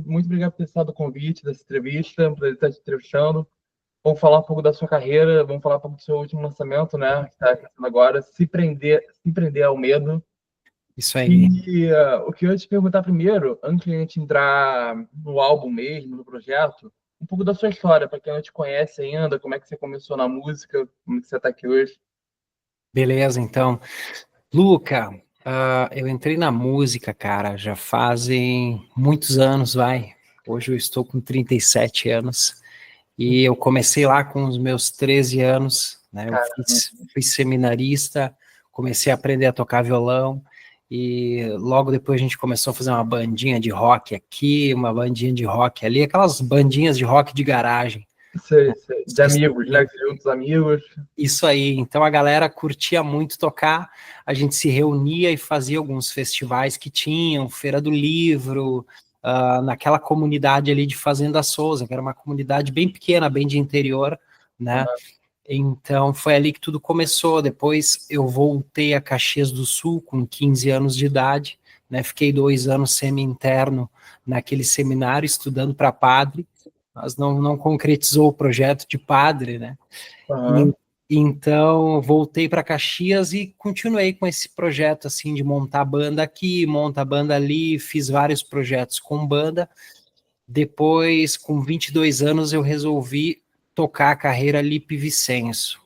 Muito obrigado por ter aceitado o convite dessa entrevista, por ele estar te entrevistando. Vamos falar um pouco da sua carreira, vamos falar um pouco do seu último lançamento, né? Que está acontecendo agora, se prender ao medo. Isso aí. E o que eu ia te perguntar primeiro, antes de a gente entrar no álbum mesmo, no projeto, um pouco da sua história, para quem não te conhece ainda, como é que você começou na música, como é que você está aqui hoje. Beleza, então. Luca, eu entrei na música, cara, já fazem muitos anos, vai. Hoje eu estou com 37 anos e eu comecei lá com os meus 13 anos, né? Eu Cara, fui seminarista, comecei a aprender a tocar violão e logo depois a gente começou a fazer uma bandinha de rock aqui, uma bandinha de rock ali, aquelas bandinhas de rock de garagem. de amigos, né? Que juntos amigos. Isso aí, então a galera curtia muito tocar, a gente se reunia e fazia alguns festivais que tinham, Feira do Livro, naquela comunidade ali de Fazenda Souza, que era uma comunidade bem pequena, bem de interior, né? Então foi ali que tudo começou. Depois eu voltei a Caxias do Sul com 15 anos de idade, né? Fiquei 2 anos semi-interno naquele seminário estudando para padre, mas não concretizou o projeto de padre, né? Uhum. E, então, voltei para Caxias e continuei com esse projeto, assim, de montar banda aqui, montar banda ali, fiz vários projetos com banda. Depois, com 22 anos, eu resolvi tocar a carreira Lipe Vicenço,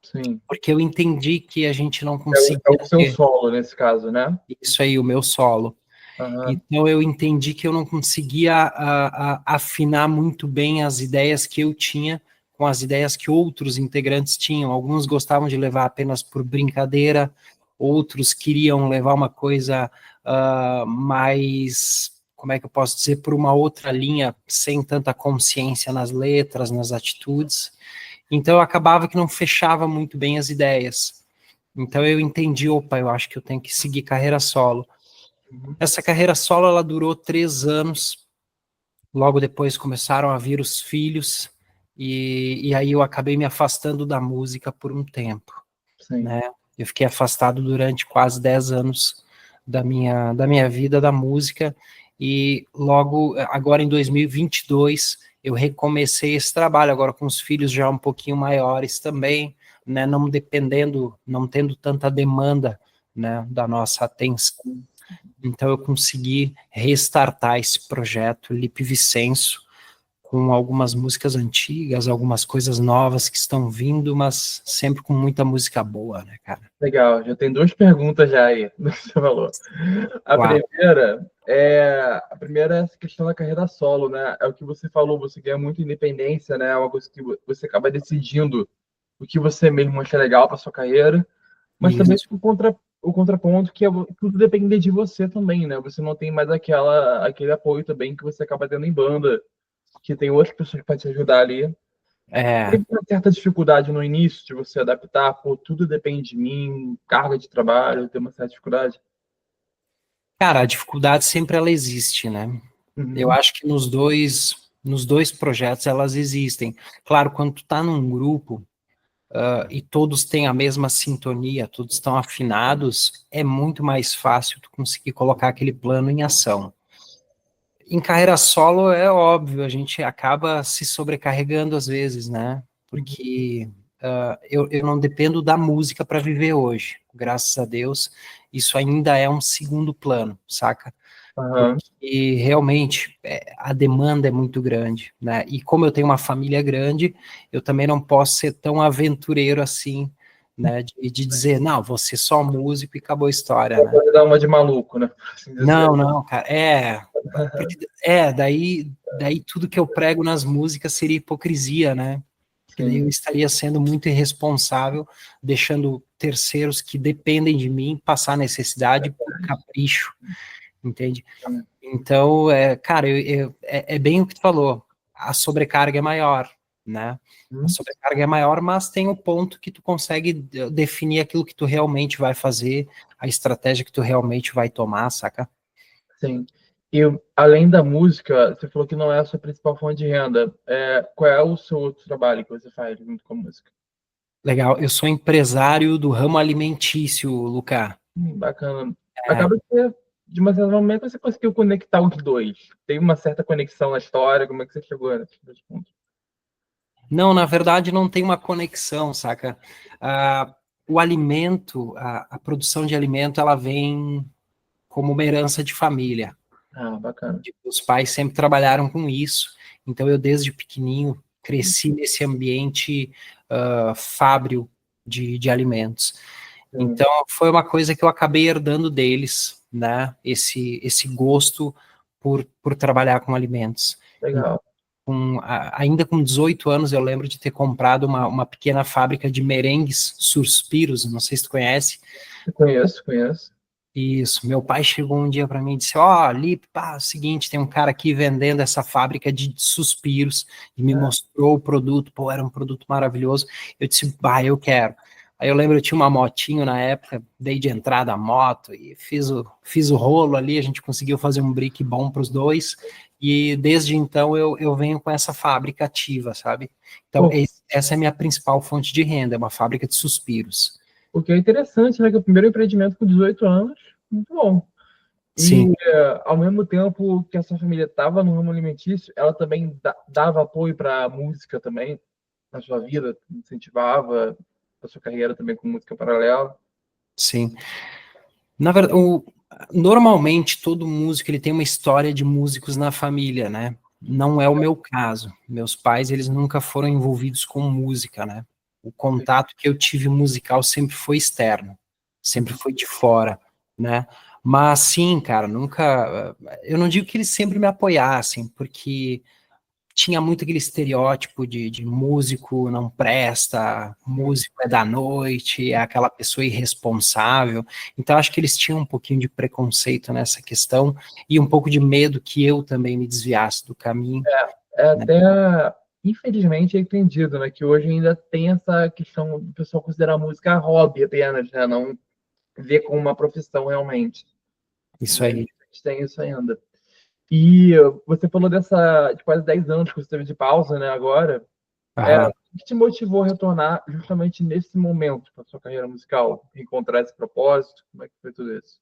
Sim. porque eu entendi que a gente não É conseguia o seu ter solo nesse caso, né? isso aí, o meu solo. Uhum. Então, eu entendi que eu não conseguia afinar muito bem as ideias que eu tinha com as ideias que outros integrantes tinham. Alguns gostavam de levar apenas por brincadeira, outros queriam levar uma coisa mais, como é que eu posso dizer, por uma outra linha, sem tanta consciência nas letras, nas atitudes. Então, eu acabava que não fechava muito bem as ideias. Então, eu entendi, opa, eu acho que eu tenho que seguir carreira solo. Uhum. Essa carreira solo, ela durou 3 anos. Logo depois começaram a vir os filhos, e aí eu acabei me afastando da música por um tempo, Sim. né? Eu fiquei afastado durante quase 10 anos da minha vida da música, e logo, agora em 2022, eu recomecei esse trabalho, agora com os filhos já um pouquinho maiores também, né? Não dependendo, não tendo tanta demanda, né, da nossa atenção. Então eu consegui restartar esse projeto Lipe Vicenço com algumas músicas antigas, algumas coisas novas que estão vindo, mas sempre com muita música boa, né, cara? Legal, já tem duas perguntas já aí no que você falou. Claro. A primeira é essa questão da carreira solo, né? É o que você falou, você ganha muita independência, né? É uma coisa que você acaba decidindo o que você mesmo acha legal para sua carreira, mas também Isso. o contraponto que tudo depende de você também, né? Você não tem mais aquele apoio também que você acaba tendo em banda, que tem outras pessoas que podem te ajudar ali. É, Teve uma certa dificuldade no início de você adaptar, pô, tudo depende de mim, carga de trabalho, tem uma certa dificuldade. cara, a dificuldade sempre ela existe, né? Eu Uhum. acho que nos dois projetos elas existem. Claro, quando tu tá num grupo, e todos têm a mesma sintonia, todos estão afinados, é muito mais fácil tu conseguir colocar aquele plano em ação. Em carreira solo é óbvio, a gente acaba se sobrecarregando às vezes, né? Porque eu não dependo da música para viver hoje. Graças a Deus, isso ainda é um segundo plano, saca? Aham. Porque realmente a demanda é muito grande, né? E como eu tenho uma família grande, eu também não posso ser tão aventureiro assim, né? De dizer, não, vou ser só músico e acabou a história, né? Pode dar uma de maluco, né? Por assim dizer. Não, cara, daí tudo que eu prego nas músicas seria hipocrisia, né? Porque daí eu Sim. estaria sendo muito irresponsável, deixando terceiros que dependem de mim passar necessidade por capricho, entende? Então, cara, é bem o que tu falou, a sobrecarga é maior, né? A Uhum. sobrecarga é maior, mas tem o ponto que tu consegue definir aquilo que tu realmente vai fazer, a estratégia que tu realmente vai tomar, saca? Sim. E além da música, você falou que não é a sua principal fonte de renda. Qual é o seu outro trabalho que você faz junto com a música? Legal, eu sou empresário do ramo alimentício, Luca. Bacana. É, Acaba que de uma certa momento você conseguiu conectar os dois. Tem uma certa conexão na história, como é que você chegou nesses dois pontos? Não, na verdade não tem uma conexão, saca? Ah, o alimento, a produção de alimento, ela vem como uma herança de família. Ah, bacana. Os pais sempre trabalharam com isso, então eu desde pequenininho cresci nesse ambiente fábril de alimentos. Sim, Então foi uma coisa que eu acabei herdando deles, né? Esse gosto por trabalhar com alimentos. legal. Ainda com 18 anos, eu lembro de ter comprado uma pequena fábrica de merengues Suspiros, não sei se tu conhece. Eu conheço, conheço. Isso, meu pai chegou um dia para mim e disse: Ó, Lipe, pá, é o seguinte, tem um cara aqui vendendo essa fábrica de suspiros, e me Ah, mostrou o produto, pô, era um produto maravilhoso. Eu disse: bah, eu quero. Aí eu lembro, eu tinha uma motinho na época, dei de entrada a moto e fiz o rolo ali, a gente conseguiu fazer um brick bom para os dois, e desde então eu venho com essa fábrica ativa, sabe? Então, pô, essa é a minha principal fonte de renda, é uma fábrica de suspiros. o que é interessante, né? Que é o primeiro empreendimento com 18 anos, muito bom. Sim. E, ao mesmo tempo que a sua família estava no ramo alimentício, ela também dava apoio para a música também, na sua vida, incentivava a sua carreira também com música paralela. Sim. Na verdade, normalmente todo músico ele tem uma história de músicos na família, né? Não é o meu caso. Meus pais, eles nunca foram envolvidos com música, né? O contato que eu tive musical sempre foi externo, sempre Uhum. foi de fora, né? Mas sim, cara, nunca. Eu não digo que eles sempre me apoiassem, porque tinha muito aquele estereótipo de músico não presta, Sim. músico é da noite, é aquela pessoa irresponsável. Então, acho que eles tinham um pouquinho de preconceito nessa questão e um pouco de medo que eu também me desviasse do caminho, É né? até, infelizmente, é entendido, né? Que hoje ainda tem essa questão do pessoal considerar a música hobby apenas, né? Não ver como uma profissão realmente. Isso Né? A aí. gente tem isso ainda. E você falou dessa de quase 10 anos que você teve de pausa, né? Agora, Aham. o que te motivou a retornar justamente nesse momento para sua carreira musical? Encontrar esse propósito? Como é que foi tudo isso?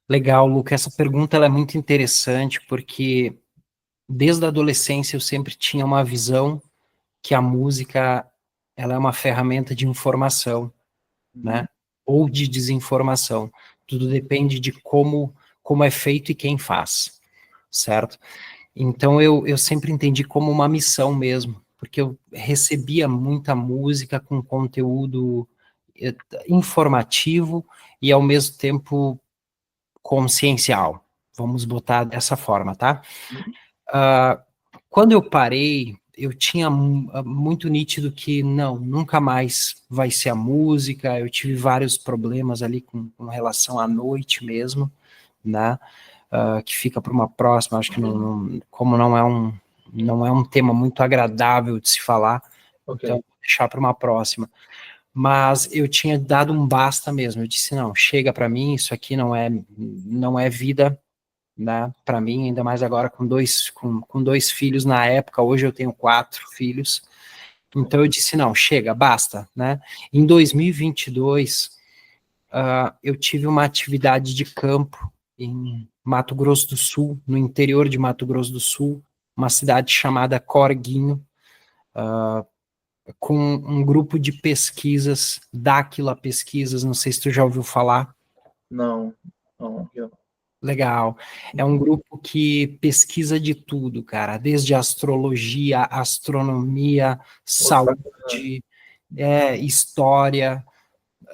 Legal, Luca. Essa pergunta ela é muito interessante porque desde a adolescência eu sempre tinha uma visão que a música ela é uma ferramenta de informação, Uhum. né? Ou de desinformação. Tudo depende de como é feito e quem faz, certo? Então eu sempre entendi como uma missão mesmo, porque eu recebia muita música com conteúdo eh, informativo e ao mesmo tempo consciencial. Vamos botar dessa forma, tá? Ah, quando eu parei, eu tinha muito nítido que não, nunca mais vai ser a música. Eu tive vários problemas ali com relação à noite mesmo, né? Que fica para uma próxima. Acho que como não é um tema muito agradável de se falar, Ok. então vou deixar para uma próxima. Mas eu tinha dado um basta mesmo. Eu disse não, chega para mim, isso aqui não é vida, né, para mim, ainda mais agora com dois filhos na época, hoje eu tenho 4 filhos, então eu disse, não, chega, basta, né, em 2022, eu tive uma atividade de campo em Mato Grosso do Sul, no interior de Mato Grosso do Sul, uma cidade chamada Corguinho, com um grupo de pesquisas, Dáquila Pesquisas, não sei se tu já ouviu falar. Não, não, Legal. É um grupo que pesquisa de tudo, cara, desde astrologia, astronomia, pô, que bacana. saúde, história,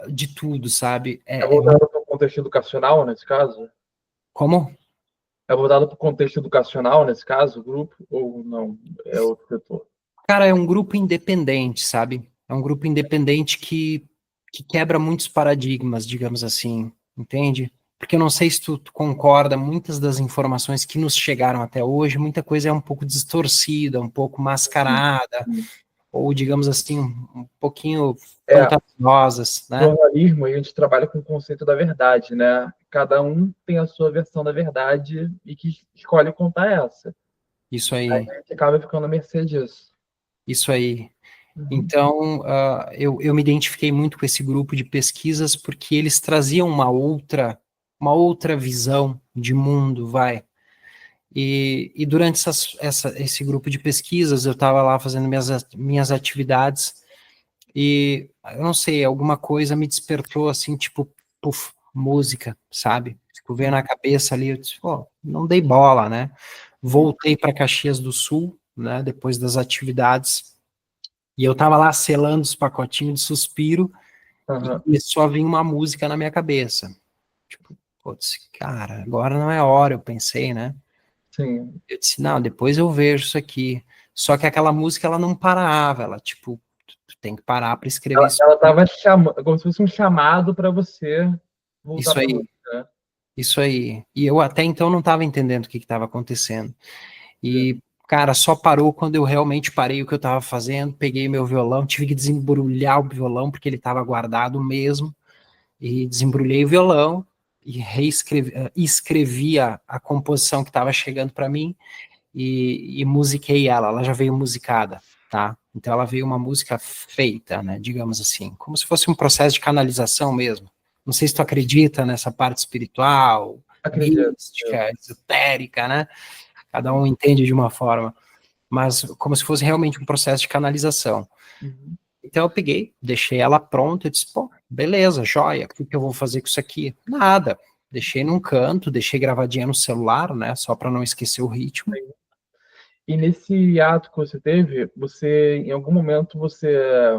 de tudo, sabe? É voltado para o contexto educacional, nesse caso? Como? É voltado para o contexto educacional, nesse caso, o grupo? Ou não? É outro setor? Cara, é um grupo independente, sabe? É um grupo independente que quebra muitos paradigmas, digamos assim, entende? Porque eu não sei se tu concorda, muitas das informações que nos chegaram até hoje, muita coisa é um pouco distorcida, um pouco mascarada, ou digamos assim, um pouquinho É, fantasiosas, né? jornalismo, a gente trabalha com o conceito da verdade, né? Cada um tem a sua versão da verdade e que escolhe contar essa. Isso Aí aí, a gente acaba ficando à mercê disso. isso aí. Uhum. Então, eu me identifiquei muito com esse grupo de pesquisas porque eles traziam uma outra uma outra visão de mundo, vai. E durante esse grupo de pesquisas, eu estava lá fazendo minhas atividades, e eu não sei, alguma coisa me despertou assim, tipo, puf, música, sabe? Tipo, veio na cabeça ali, eu disse, pô, não dei bola, né? Voltei para Caxias do Sul, né, depois das atividades, e eu tava lá selando os pacotinhos de suspiro, e Aham. começou a vir uma música na minha cabeça. Tipo, putz, cara, agora não é hora, eu pensei, né? Sim. Eu disse, não, depois eu vejo isso aqui. Só que aquela música, ela não parava, ela, tipo, tu tem que parar para escrever Ela, isso, ela tava chamando, como se fosse um chamado para você voltar isso para aí, música, né? isso aí. E eu até então não estava entendendo o que estava acontecendo. E, cara, só parou quando eu realmente parei o que eu estava fazendo, peguei meu violão, tive que desembrulhar o violão, porque ele estava guardado mesmo, e desembrulhei o violão, e escrevi a composição que estava chegando para mim, e musiquei ela já veio musicada, tá? Então ela veio uma música feita, né, digamos assim, como se fosse um processo de canalização mesmo. Não sei se tu acredita nessa parte espiritual, Acredito. mística, esotérica, né? Cada um entende de uma forma, mas como se fosse realmente um processo de canalização. Uhum. Então eu peguei, deixei ela pronta, eu disse, pô, beleza, joia, o que eu vou fazer com isso aqui? Nada. Deixei num canto, deixei gravadinha no celular, né, só para não esquecer o ritmo. E nesse ato que você teve, você, em algum momento, você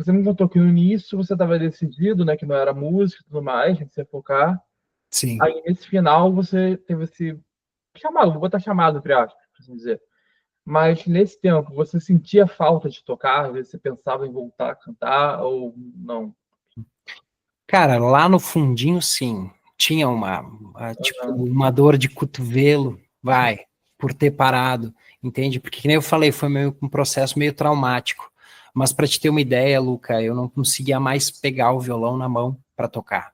me contou que no início você estava decidido, né, que não era música e tudo mais, que você ia focar. Sim. Aí, nesse final, você teve esse chamado, vou botar chamado, entre aspas, por assim dizer. Mas, nesse tempo, você sentia falta de tocar? Às vezes você pensava em voltar a cantar ou não? Cara, lá no fundinho, sim, tinha tipo, Aham. uma dor de cotovelo, vai, por ter parado, entende? Porque, que nem eu falei, foi meio um processo meio traumático. Mas para te ter uma ideia, Luca, eu não conseguia mais pegar o violão na mão para tocar.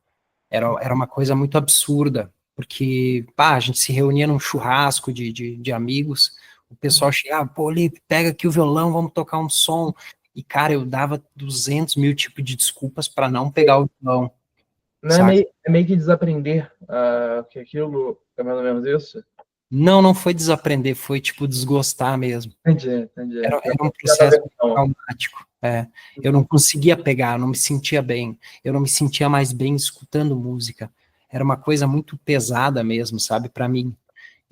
Era uma coisa muito absurda, porque, pá, a gente se reunia num churrasco de amigos, o pessoal chegava, pô, Lipe, pega aqui o violão, vamos tocar um som. E, cara, eu dava 200 mil tipos de desculpas para não pegar o violão, Não é sabe? meio que desaprender que aquilo é mais ou menos isso? Não, não foi desaprender, foi, tipo, desgostar mesmo. Entendi, entendi. Era um Cada processo versão. traumático. Eu não conseguia pegar, não me sentia bem. Eu não me sentia mais bem escutando música. Era uma coisa muito pesada mesmo, sabe, para mim.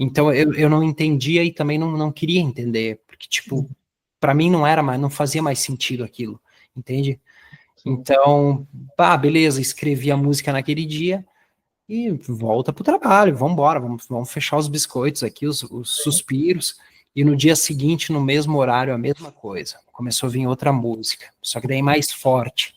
Então eu não entendia e também não queria entender, porque, tipo, para mim não era mais, não fazia mais sentido aquilo, entende? Sim. Então, pá, beleza, escrevi a música naquele dia e volta pro trabalho, vamos embora, vamos fechar os biscoitos aqui, os suspiros, e no dia seguinte, no mesmo horário, a mesma coisa. Começou a vir outra música, só que daí mais forte.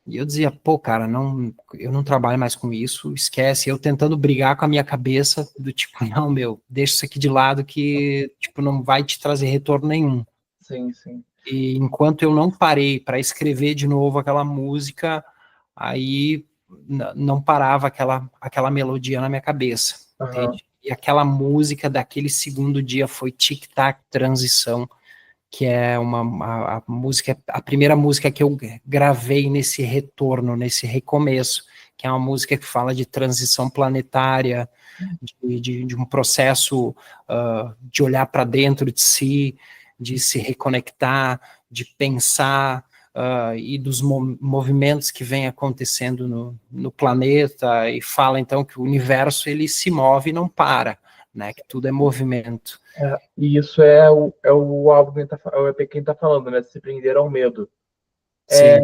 E eu dizia, pô, cara, não, eu não trabalho mais com isso, esquece. Eu tentando brigar com a minha cabeça, do tipo, não, meu, deixa isso aqui de lado que, tipo, não vai te trazer retorno nenhum. Sim, sim. E enquanto eu não parei para escrever de novo aquela música, aí não parava aquela melodia na minha cabeça, Aham. entende? E aquela música daquele segundo dia foi Tic Tac Transição, que é a música, a primeira música que eu gravei nesse retorno, nesse recomeço, que é uma música que fala de transição planetária, de um processo de olhar para dentro de si, de se reconectar, de pensar e dos movimentos que vêm acontecendo no planeta, e fala então que o universo ele se move e não para, né? Que tudo é movimento. E isso é o álbum que é o EP que a gente tá falando, né? Se prender ao medo. Sim.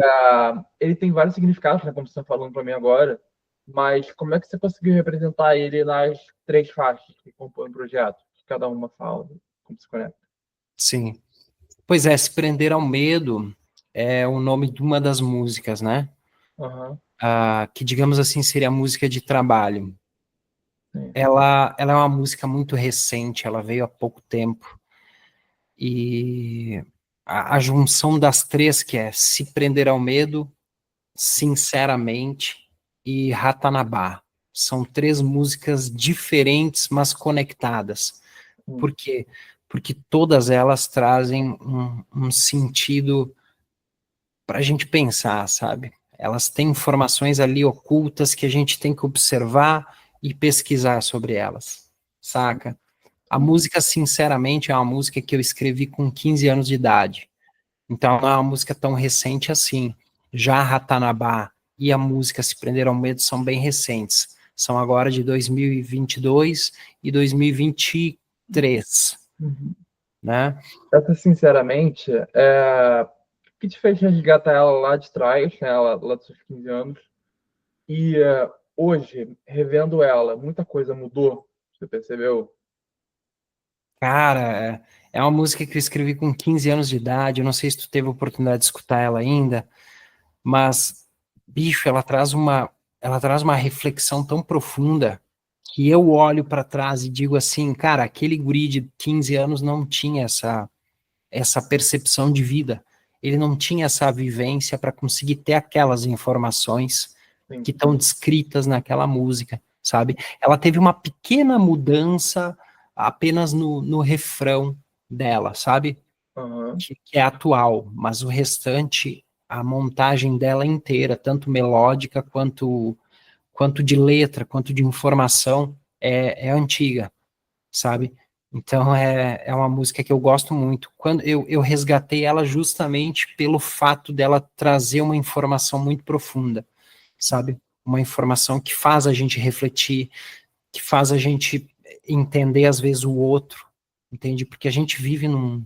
Ele tem vários significados, né? Como você está falando para mim agora. Mas como é que você conseguiu representar ele nas três faixas que compõem o projeto? Cada uma fala, como se conecta. Sim. Pois é, Se Prender ao Medo é o nome de uma das músicas, né? Aham, Que, digamos assim, seria a música de trabalho. sim. Ela é uma música muito recente, ela veio há pouco tempo. E a junção das três, que é Se Prender ao Medo, Sinceramente e Ratanabá. São três músicas diferentes, mas conectadas. Hum. Por quê? Porque todas elas trazem um sentido para a gente pensar, sabe? Elas têm informações ali ocultas que a gente tem que observar e pesquisar sobre elas, saca? A música, sinceramente, é uma música que eu escrevi com 15 anos de idade. Então, não é uma música tão recente assim. Já Ratanabá e a música Se Prender ao Medo são bem recentes. São agora de 2022 e 2023, Uhum. né? Essa, sinceramente, o que te fez resgatar ela lá de trás, né, lá dos seus 15 anos, e hoje, revendo ela, muita coisa mudou, você percebeu? Cara, é uma música que eu escrevi com 15 anos de idade. Eu não sei se tu teve a oportunidade de escutar ela ainda, mas, bicho, ela traz uma reflexão tão profunda que eu olho para trás e digo assim, cara, aquele guri de 15 anos não tinha essa percepção de vida. Ele não tinha essa vivência para conseguir ter aquelas informações Sim. que estão descritas naquela música, sabe? Ela teve uma pequena mudança apenas no refrão dela, sabe? Uhum. Que é atual, mas o restante, a montagem dela é inteira, tanto melódica quanto de letra, quanto de informação, é antiga, sabe? Então é uma música que eu gosto muito. Quando eu resgatei ela justamente pelo fato dela trazer uma informação muito profunda, sabe? Uma informação que faz a gente refletir, que faz a gente entender às vezes o outro, entende? Porque a gente vive num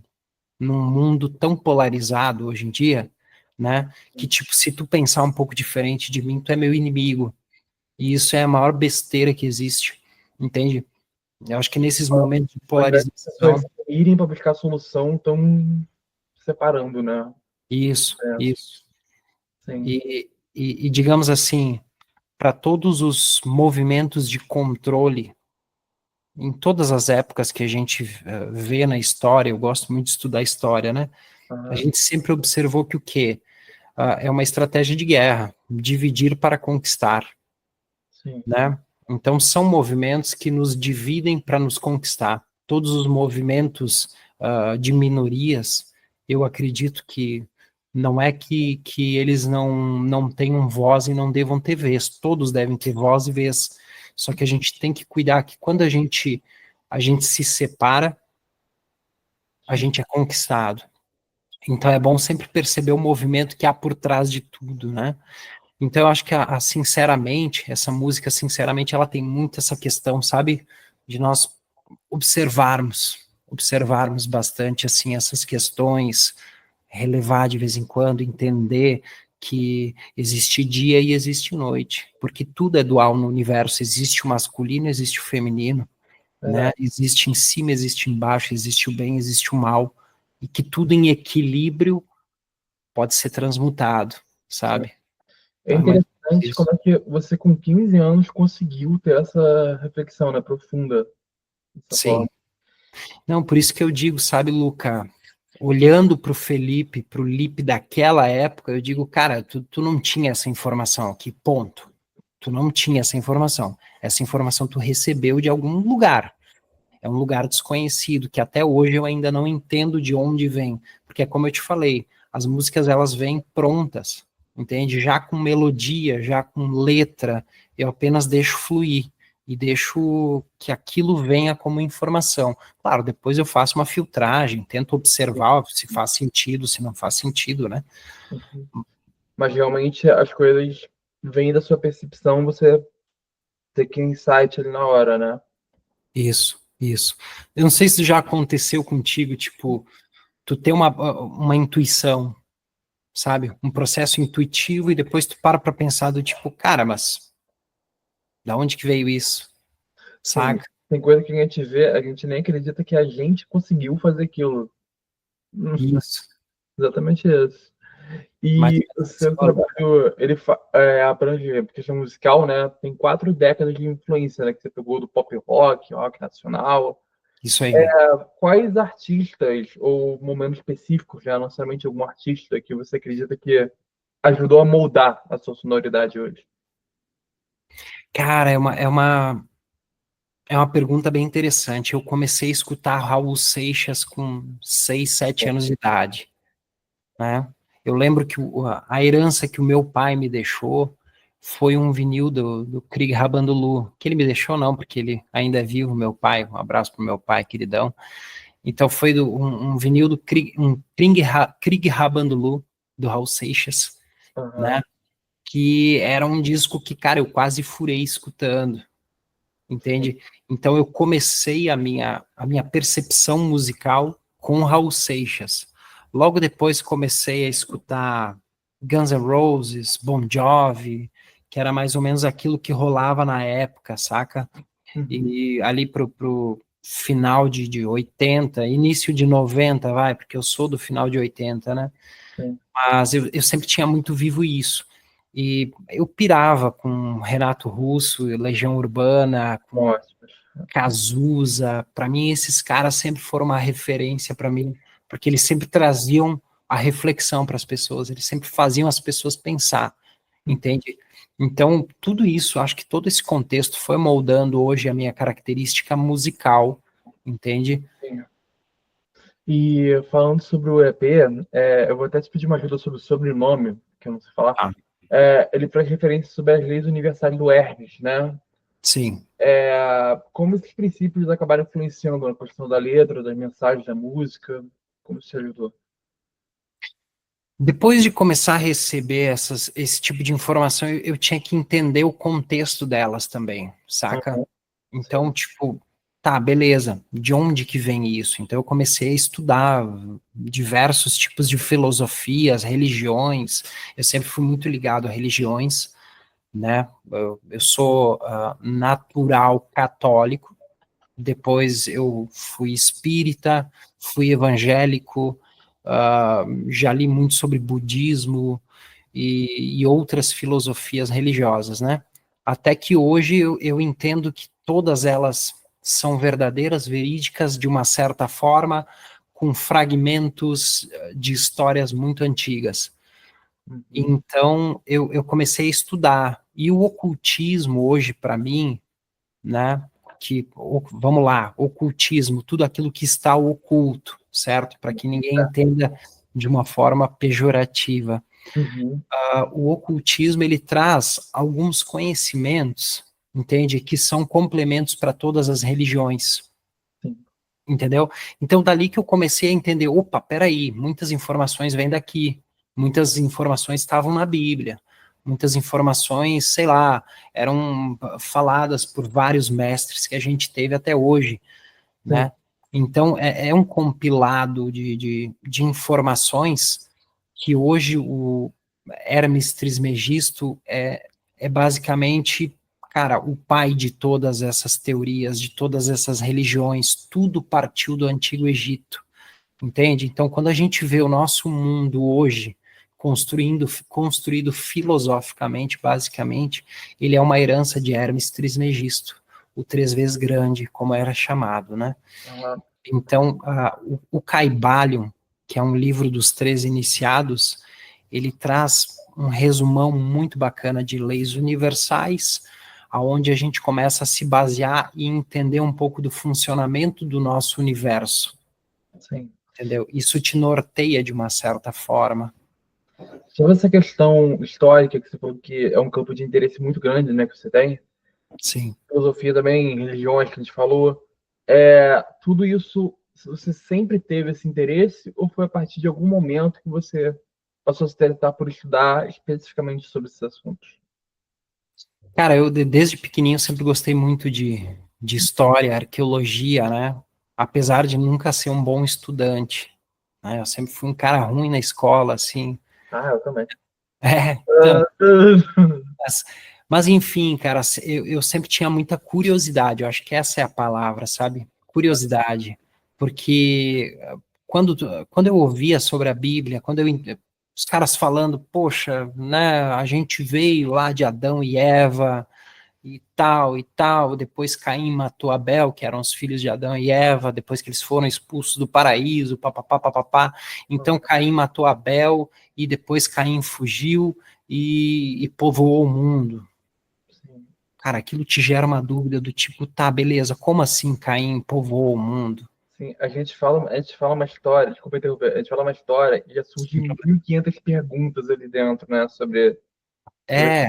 mundo tão polarizado hoje em dia, né? Que tipo, se tu pensar um pouco diferente de mim, tu é meu inimigo. E isso é a maior besteira que existe, entende? Eu acho que nesses momentos de Ao invés das pessoas polarização, irem para buscar solução, estão separando, né? É, isso. sim. E digamos assim, para todos os movimentos de controle, em todas as épocas que a gente vê na história, eu gosto muito de estudar história, né? A Uhum. gente sempre observou que o quê? É uma estratégia de guerra, dividir para conquistar, Sim. né? Então são movimentos que nos dividem para nos conquistar. Todos os movimentos de minorias, eu acredito que não é que eles não tenham voz e não devam ter vez. Todos devem ter voz e vez. Só que a gente tem que cuidar que quando a gente se separa, a gente é conquistado. Então é bom sempre perceber o movimento que há por trás de tudo, né? Então eu acho que sinceramente, essa música, sinceramente, ela tem muito essa questão, sabe? De nós observarmos bastante, assim, essas questões, relevar de vez em quando, entender que existe dia e existe noite, porque tudo é dual no universo, existe o masculino, existe o feminino, né? Verdade. Existe em cima, existe embaixo, existe o bem, existe o mal, e que tudo em equilíbrio pode ser transmutado, sabe? É Então é mais interessante isso. como é que você, com 15 anos, conseguiu ter essa reflexão, né, profunda, dessa Sim. forma. Não, por isso que eu digo, sabe, Luca, olhando para o Lipe daquela época, eu digo, cara, tu não tinha essa informação aqui, ponto. Tu não tinha essa informação. Essa informação tu recebeu de algum lugar. É um lugar desconhecido, que até hoje eu ainda não entendo de onde vem. Porque é como eu te falei, as músicas elas vêm prontas, entende? Já com melodia, já com letra, eu apenas deixo fluir e deixo que aquilo venha como informação. Claro, depois eu faço uma filtragem, tento observar se faz sentido, se não faz sentido, né? Mas realmente as coisas vêm da sua percepção, você ter que insight ali na hora, né? Isso, isso. Eu não sei se já aconteceu contigo, tipo, tu ter uma intuição, sabe? Um processo intuitivo e depois tu para pensar do tipo, cara, mas da onde que veio isso? Sim, Saca? tem coisa que a gente vê, a gente nem acredita que a gente conseguiu fazer aquilo. Isso. Exatamente isso. Mas E o seu olha, trabalho, ele abrange questão musical, né? Tem 4 décadas de influência, né? Que você pegou do pop rock, rock nacional. isso aí. Quais artistas ou momentos específicos, já não necessariamente algum artista, que você acredita que ajudou a moldar a sua sonoridade hoje? Cara, é uma pergunta bem interessante. Eu comecei a escutar Raul Seixas com 6, 7 anos de idade, né? Eu lembro que a herança que o meu pai me deixou foi um vinil do Krieg Rabandulu, que ele me deixou não, porque ele ainda é vivo, meu pai, um abraço pro meu pai, queridão. Então foi um vinil do Krieg Rabandulu, do Raul Seixas, né? Aham. Que era um disco que, cara, eu quase furei escutando, Sim. entende? Então eu comecei a minha percepção musical com Raul Seixas. Logo depois comecei a escutar Guns N' Roses, Bon Jovi, que era mais ou menos aquilo que rolava na época, saca? Uhum. E ali pro final de 80, início de 90, vai, porque eu sou do final de 80, né? Sim. Mas eu sempre tinha muito vivo isso. E eu pirava com Renato Russo, Legião Urbana, com Ótimo. Cazuza. Para mim, esses caras sempre foram uma referência para mim, porque eles sempre traziam a reflexão para as pessoas, eles sempre faziam as pessoas pensar, entende? Então, tudo isso, acho que todo esse contexto foi moldando hoje a minha característica musical, entende? Sim. E falando sobre o EP, eu vou até te pedir uma ajuda sobre o sobrenome, que eu não sei falar. Ah, Ele traz referência sobre as leis universais do Hermes, né? sim. Como esses princípios acabaram influenciando na questão da letra, das mensagens da música? Como isso te ajudou? Depois de começar a receber esse tipo de informação, eu tinha que entender o contexto delas também, saca? Aham. Então, Sim, tipo, tá, beleza, de onde que vem isso? Então eu comecei a estudar diversos tipos de filosofias, religiões. Eu sempre fui muito ligado a religiões, né? Eu sou natural católico, depois eu fui espírita, fui evangélico, já li muito sobre budismo e outras filosofias religiosas, né? Até que hoje eu entendo que todas elas são verdadeiras, verídicas, de uma certa forma, com fragmentos de histórias muito antigas. uhum, Então, eu comecei a estudar. E o ocultismo, hoje, para mim, né? Vamos lá, ocultismo, tudo aquilo que está oculto, certo? Para que ninguém entenda de uma forma pejorativa. uhum, O ocultismo ele traz alguns conhecimentos, entende? Que são complementos para todas as religiões, sim, entendeu? Então, dali que eu comecei a entender, opa, peraí, muitas informações vêm daqui, muitas informações estavam na Bíblia, muitas informações, sei lá, eram faladas por vários mestres que a gente teve até hoje, sim, né? Então, é um compilado de informações que hoje o Hermes Trismegisto é basicamente, cara, o pai de todas essas teorias, de todas essas religiões, tudo partiu do Antigo Egito, entende? Então, quando a gente vê o nosso mundo hoje construído filosoficamente, basicamente, ele é uma herança de Hermes Trismegisto, o três vezes grande, como era chamado, né? aham, Então, o Caibalion, que é um livro dos três iniciados, ele traz um resumão muito bacana de leis universais, aonde a gente começa a se basear e entender um pouco do funcionamento do nosso universo, sim. entendeu? Isso te norteia de uma certa forma. Sobre essa questão histórica, que você falou que é um campo de interesse muito grande, né, que você tem, Sim. filosofia também, religiões que a gente falou, tudo isso, você sempre teve esse interesse ou foi a partir de algum momento que você passou a se interessar por estudar especificamente sobre esses assuntos? Cara, eu desde pequenininho sempre gostei muito de história, arqueologia, né? Apesar de nunca ser um bom estudante, né? Eu sempre fui um cara ruim na escola, assim. Ah, eu também. Então, Ah, mas, mas enfim, cara, eu sempre tinha muita curiosidade, eu acho que essa é a palavra, sabe? Curiosidade. Porque quando eu ouvia sobre a Bíblia, os caras falando, poxa, né, a gente veio lá de Adão e Eva, e tal. Depois Caim matou Abel, que eram os filhos de Adão e Eva, depois que eles foram expulsos do paraíso, papapá, papapá. Então Caim matou Abel, e depois Caim fugiu e povoou o mundo. sim, Cara, aquilo te gera uma dúvida do tipo, tá, beleza, como assim Caim povoou o mundo? Sim, a gente fala uma história, desculpa interromper, a gente fala uma história e já surgem 1.500 perguntas ali dentro, né, sobre... É,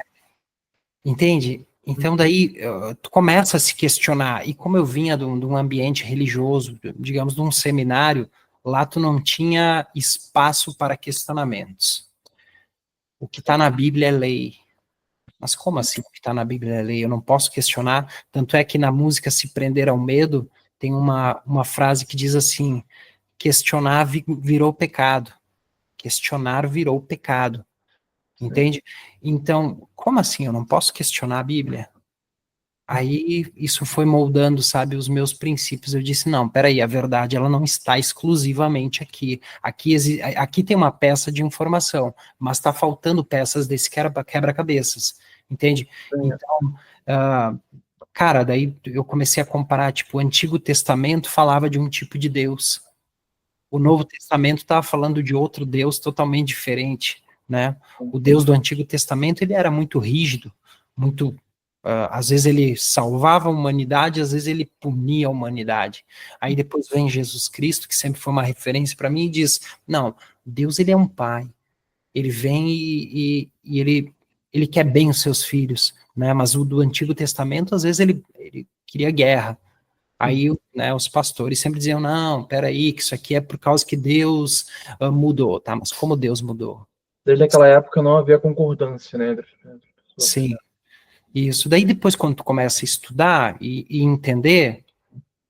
entende? Então daí tu começa a se questionar, e como eu vinha de um ambiente religioso, digamos, de um seminário, lá tu não tinha espaço para questionamentos. O que está na Bíblia é lei. Mas como assim o que está na Bíblia é lei? Eu não posso questionar. Tanto é que na música Se Prender ao Medo, tem uma frase que diz assim: questionar virou pecado. Questionar virou pecado. Entende? Então, como assim? Eu não posso questionar a Bíblia? Aí isso foi moldando, sabe, os meus princípios. Eu disse, não, peraí, a verdade ela não está exclusivamente aqui. Aqui tem uma peça de informação, mas está faltando peças desse quebra-cabeças, entende? Então, uh, cara, daí eu comecei a comparar, tipo, o Antigo Testamento falava de um tipo de Deus, o Novo Testamento estava falando de outro Deus totalmente diferente, né? O Deus do Antigo Testamento, ele era muito rígido, muito às vezes ele salvava a humanidade, às vezes ele punia a humanidade. Aí depois vem Jesus Cristo, que sempre foi uma referência para mim, e diz, não, Deus ele é um pai, ele vem e ele quer bem os seus filhos, né? Mas o do Antigo Testamento, às vezes ele queria guerra. Aí, né, os pastores sempre diziam, não, peraí, que isso aqui é por causa que Deus mudou, tá? Mas como Deus mudou? Desde aquela época não havia concordância, né, entre as pessoas. Sim, isso. Daí depois, quando tu começa a estudar e entender,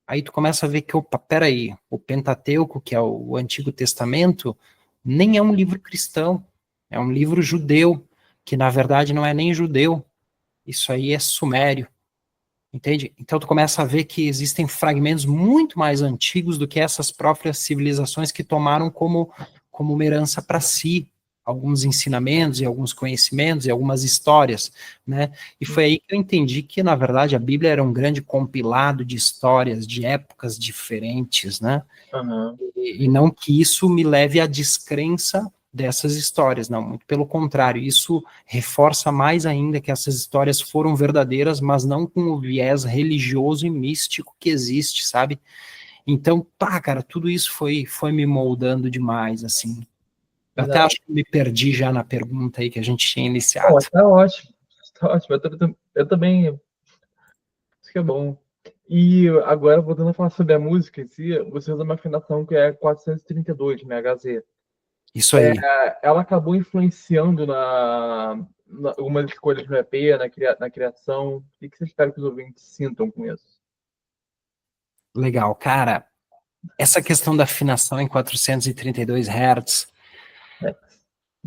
aí tu começa a ver que, opa, peraí, o Pentateuco, que é o Antigo Testamento, nem é um livro cristão, é um livro judeu, que na verdade não é nem judeu, isso aí é sumério, entende? Então tu começa a ver que existem fragmentos muito mais antigos do que essas próprias civilizações que tomaram como uma herança para si, alguns ensinamentos e alguns conhecimentos e algumas histórias, né? E foi aí que eu entendi que, na verdade, a Bíblia era um grande compilado de histórias de épocas diferentes, né? Uhum. E não que isso me leve à descrença dessas histórias, não, muito pelo contrário, isso reforça mais ainda que essas histórias foram verdadeiras, mas não com o viés religioso e místico que existe, sabe? Então, pá, cara, tudo isso foi me moldando demais, assim. Eu até acho que me perdi já na pergunta aí que a gente tinha Bom, iniciado. tá ótimo, tá ótimo. Eu também, isso que é bom. E agora, voltando a falar sobre a música em si, você usa uma afinação que é 432 MHz. Isso aí. Ela acabou influenciando algumas escolhas no EP, na criação. O que você espera que os ouvintes sintam com isso? Legal, cara. Essa questão da afinação em 432 Hz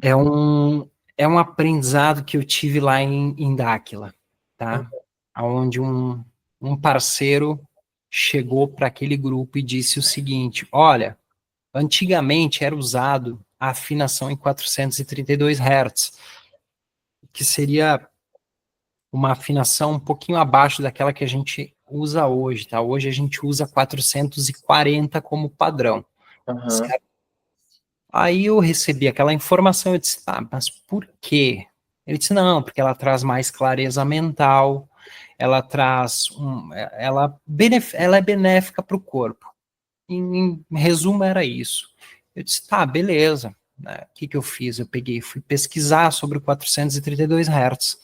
É. é um aprendizado que eu tive lá em Dáquila, tá? Onde um parceiro chegou para aquele grupo e disse o seguinte: olha, antigamente era usado a afinação em 432 Hz, que seria uma afinação um pouquinho abaixo daquela que a gente usa hoje, tá? Hoje a gente usa 440 como padrão, Uhum. certo? Aí eu recebi aquela informação, eu disse, tá, mas por quê? Ele disse, não, porque ela traz mais clareza mental, ela traz, ela é benéfica para o corpo. Em resumo, era isso. Eu disse, tá, beleza. Né? O que eu fiz? Eu peguei, fui pesquisar sobre o 432 Hz.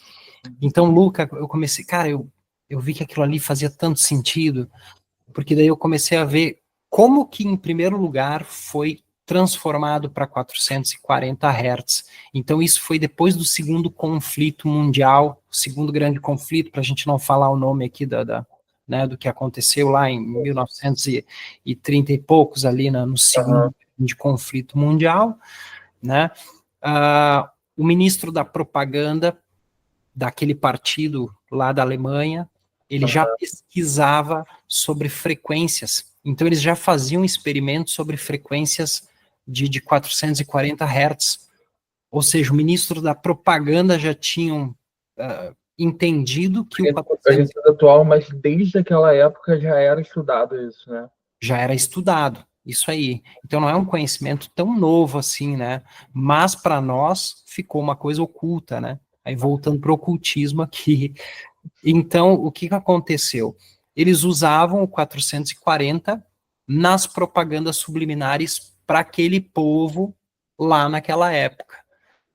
Então, Luca, eu comecei, cara, eu vi que aquilo ali fazia tanto sentido, porque daí eu comecei a ver como que, em primeiro lugar, foi transformado para 440 Hz. Então, isso foi depois do segundo conflito mundial, o segundo grande conflito, para a gente não falar o nome aqui né, do que aconteceu lá em 1930 e poucos, ali no segundo grande conflito mundial, né? O ministro da propaganda daquele partido lá da Alemanha, ele já pesquisava sobre frequências. Então, eles já faziam experimentos sobre frequências de 440 Hz. Ou seja, o ministro da propaganda já tinha entendido que o A 400 gente é atual, mas desde aquela época já era estudado isso, né? já era estudado. Isso aí. Então não é um conhecimento tão novo assim, né? Mas para nós ficou uma coisa oculta, né? Aí voltando para o ocultismo aqui. Então, o que aconteceu? Eles usavam o 440, nas propagandas subliminares para aquele povo lá naquela época,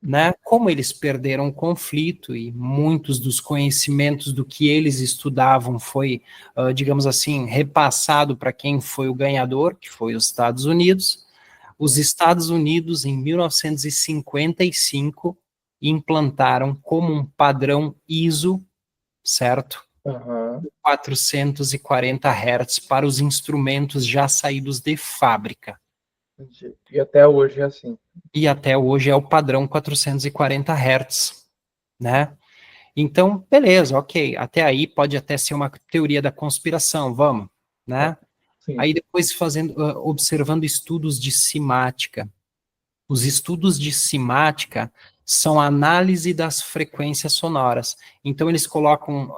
né? Como eles perderam o conflito e muitos dos conhecimentos do que eles estudavam foi, digamos assim, repassado para quem foi o ganhador, que foi os Estados Unidos. Os Estados Unidos, em 1955, implantaram como um padrão ISO, certo? Aham. 440 Hz para os instrumentos já saídos de fábrica. Entendi. E até hoje é assim. E até hoje é o padrão 440 Hz, né? Então, beleza, ok. Até aí pode até ser uma teoria da conspiração, vamos, né? Sim. Aí depois observando estudos de simática. Os estudos de simática são a análise das frequências sonoras. Então, eles colocam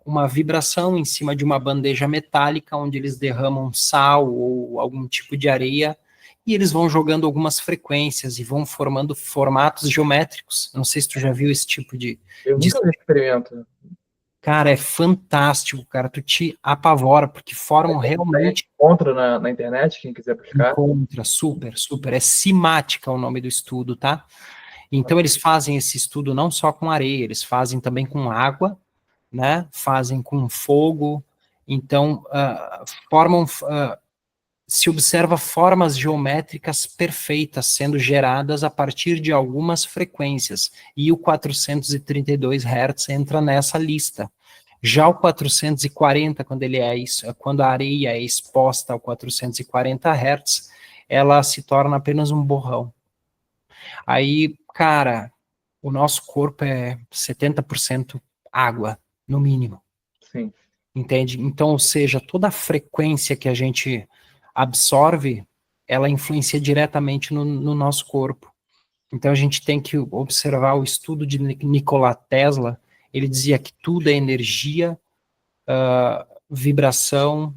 uma vibração em cima de uma bandeja metálica, onde eles derramam sal ou algum tipo de areia, e eles vão jogando algumas frequências e vão formando formatos geométricos. Não sei se tu já viu esse tipo Eu de... nunca vi experimento. Cara, é fantástico, cara. Tu te apavora, porque formam realmente... Encontra na internet, quem quiser buscar. Encontra, super, super. É simática o nome do estudo, tá? Então, eles fazem esse estudo não só com areia, eles fazem também com água, né? Fazem com fogo. Então, se observa formas geométricas perfeitas sendo geradas a partir de algumas frequências. E o 432 Hz entra nessa lista. Já o 440, quando a areia é exposta ao 440 Hz, ela se torna apenas um borrão. Aí, cara, o nosso corpo é 70% água, no mínimo. Sim. Entende? Então, ou seja, toda a frequência que a gente absorve, ela influencia diretamente no nosso corpo. Então, a gente tem que observar o estudo de Nikola Tesla. Ele dizia que tudo é energia, vibração.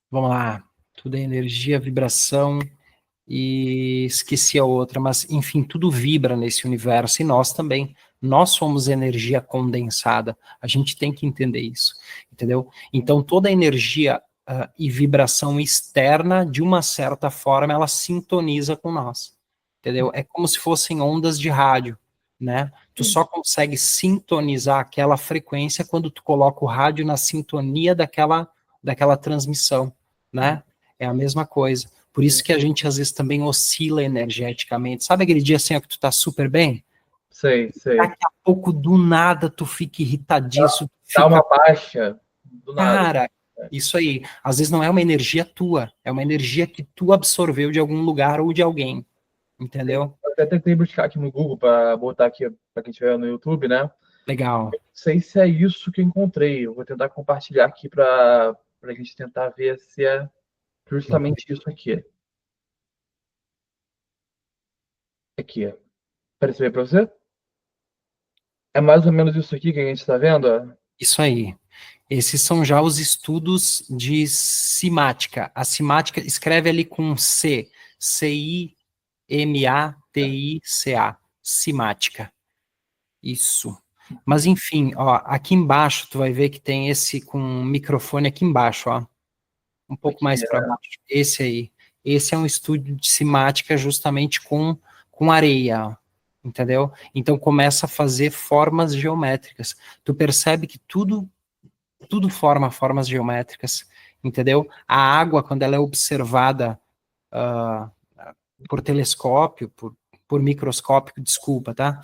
Vamos lá. Tudo é energia, vibração. E esqueci a outra, mas enfim, tudo vibra nesse universo e nós também. Nós somos energia condensada. A gente tem que entender isso, entendeu? Então, toda energia e vibração externa, de uma certa forma, ela sintoniza com nós, entendeu? É como se fossem ondas de rádio, né? Tu só consegue sintonizar aquela frequência quando tu coloca o rádio na sintonia daquela transmissão, né? É a mesma coisa. Por isso que a gente às vezes também oscila energeticamente. Sabe aquele dia assim ó, que tu tá super bem? Sei, sei. Daqui a pouco, do nada, tu fica irritadiço, Dá fica... uma baixa do nada. Cara, isso aí. Às vezes não é uma energia tua, é uma energia que tu absorveu de algum lugar ou de alguém. Entendeu? Eu até tentei buscar aqui no Google para botar aqui para quem estiver no YouTube, né? Legal. Não sei se é isso que eu encontrei. Eu vou tentar compartilhar aqui para a gente tentar ver se é justamente isso aqui. Aqui. Apareceu aí para você? É mais ou menos isso aqui que a gente está vendo? Ó. Isso aí. Esses são já os estudos de simática. A simática escreve ali com C, C-I-M-A-T-I-C-A, simática. Isso. Mas enfim, ó, aqui embaixo tu vai ver que tem esse com microfone aqui embaixo, ó. Um pouco Aqui, mais para baixo. Esse aí. Esse é um estudo de simática justamente com areia, ó, entendeu? Então começa a fazer formas geométricas. Tu percebe que tudo forma formas geométricas, entendeu? A água, quando ela é observada uh, por telescópio, por microscópio, desculpa, tá?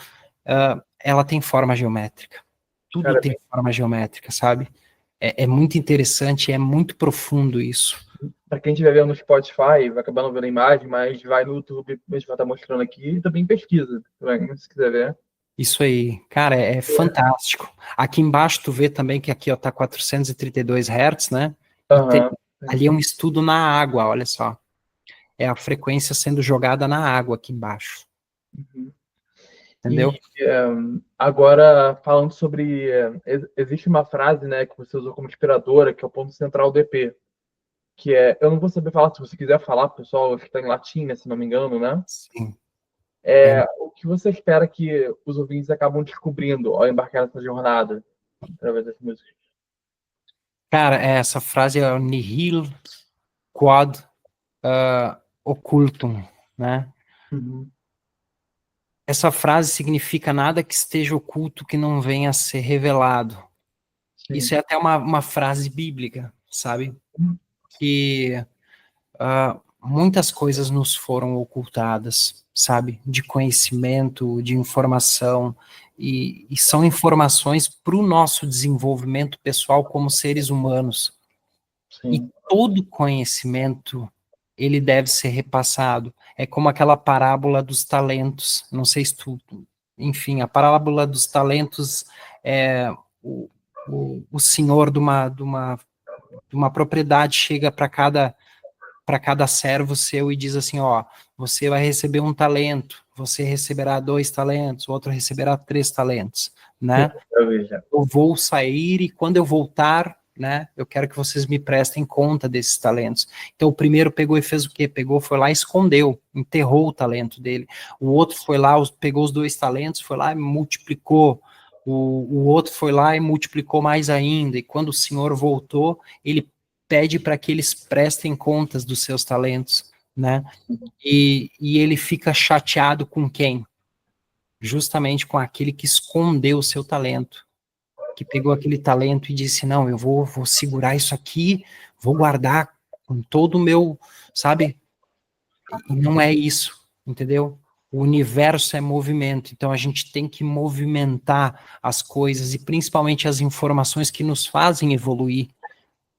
Ela tem forma geométrica. Tudo cara, tem forma geométrica, sabe? É muito interessante, é muito profundo isso. para quem estiver vendo no Spotify, vai acabar não vendo a imagem, mas vai no YouTube, a gente vai estar mostrando aqui e também pesquisa, também, se quiser ver. Isso aí, cara, é fantástico. Aqui embaixo tu vê também que aqui ó, tá 432 Hz, né? E tem, Aham. ali é um estudo na água, olha só. É a frequência sendo jogada na água aqui embaixo. Uhum. Entendeu? E agora, falando sobre. Existe uma frase, né, que você usou como inspiradora, que é o ponto central do EP. Que é. Eu não vou saber falar, se você quiser falar, pessoal, acho que está em latim, né, se não me engano, né? Sim. O que você espera que os ouvintes acabam descobrindo ao embarcar nessa jornada, através das músicas? Cara, essa frase é o nihil quod occultum, né? Uhum. Essa frase significa nada que esteja oculto que não venha a ser revelado. Isso Sim. é até uma frase bíblica, sabe? Que muitas coisas nos foram ocultadas, sabe? De conhecimento, de informação, e são informações para o nosso desenvolvimento pessoal como seres humanos. E Sim. todo conhecimento, ele deve ser repassado. É como aquela parábola dos talentos. Não sei se tu... Enfim, a parábola dos talentos é o, o senhor de uma propriedade chega para cada servo seu e diz assim, ó, você vai receber um talento, você receberá 2 talentos, o outro receberá 3 talentos, Sim, né? eu vi já. Eu vou sair e quando eu voltar, né, eu quero que vocês me prestem conta desses talentos. Então o primeiro pegou e fez o quê? Pegou, foi lá e escondeu, enterrou o talento dele. O outro foi lá, pegou os 2 talentos, foi lá e multiplicou. O outro foi lá e multiplicou mais ainda. E quando o senhor voltou, ele pede para que eles prestem contas dos seus talentos, né? E ele fica chateado com quem? Justamente com aquele que escondeu o seu talento, que pegou aquele talento e disse, não, eu vou segurar isso aqui, vou guardar com todo o meu, sabe? E não é isso, entendeu? O universo é movimento, então a gente tem que movimentar as coisas e principalmente as informações que nos fazem evoluir,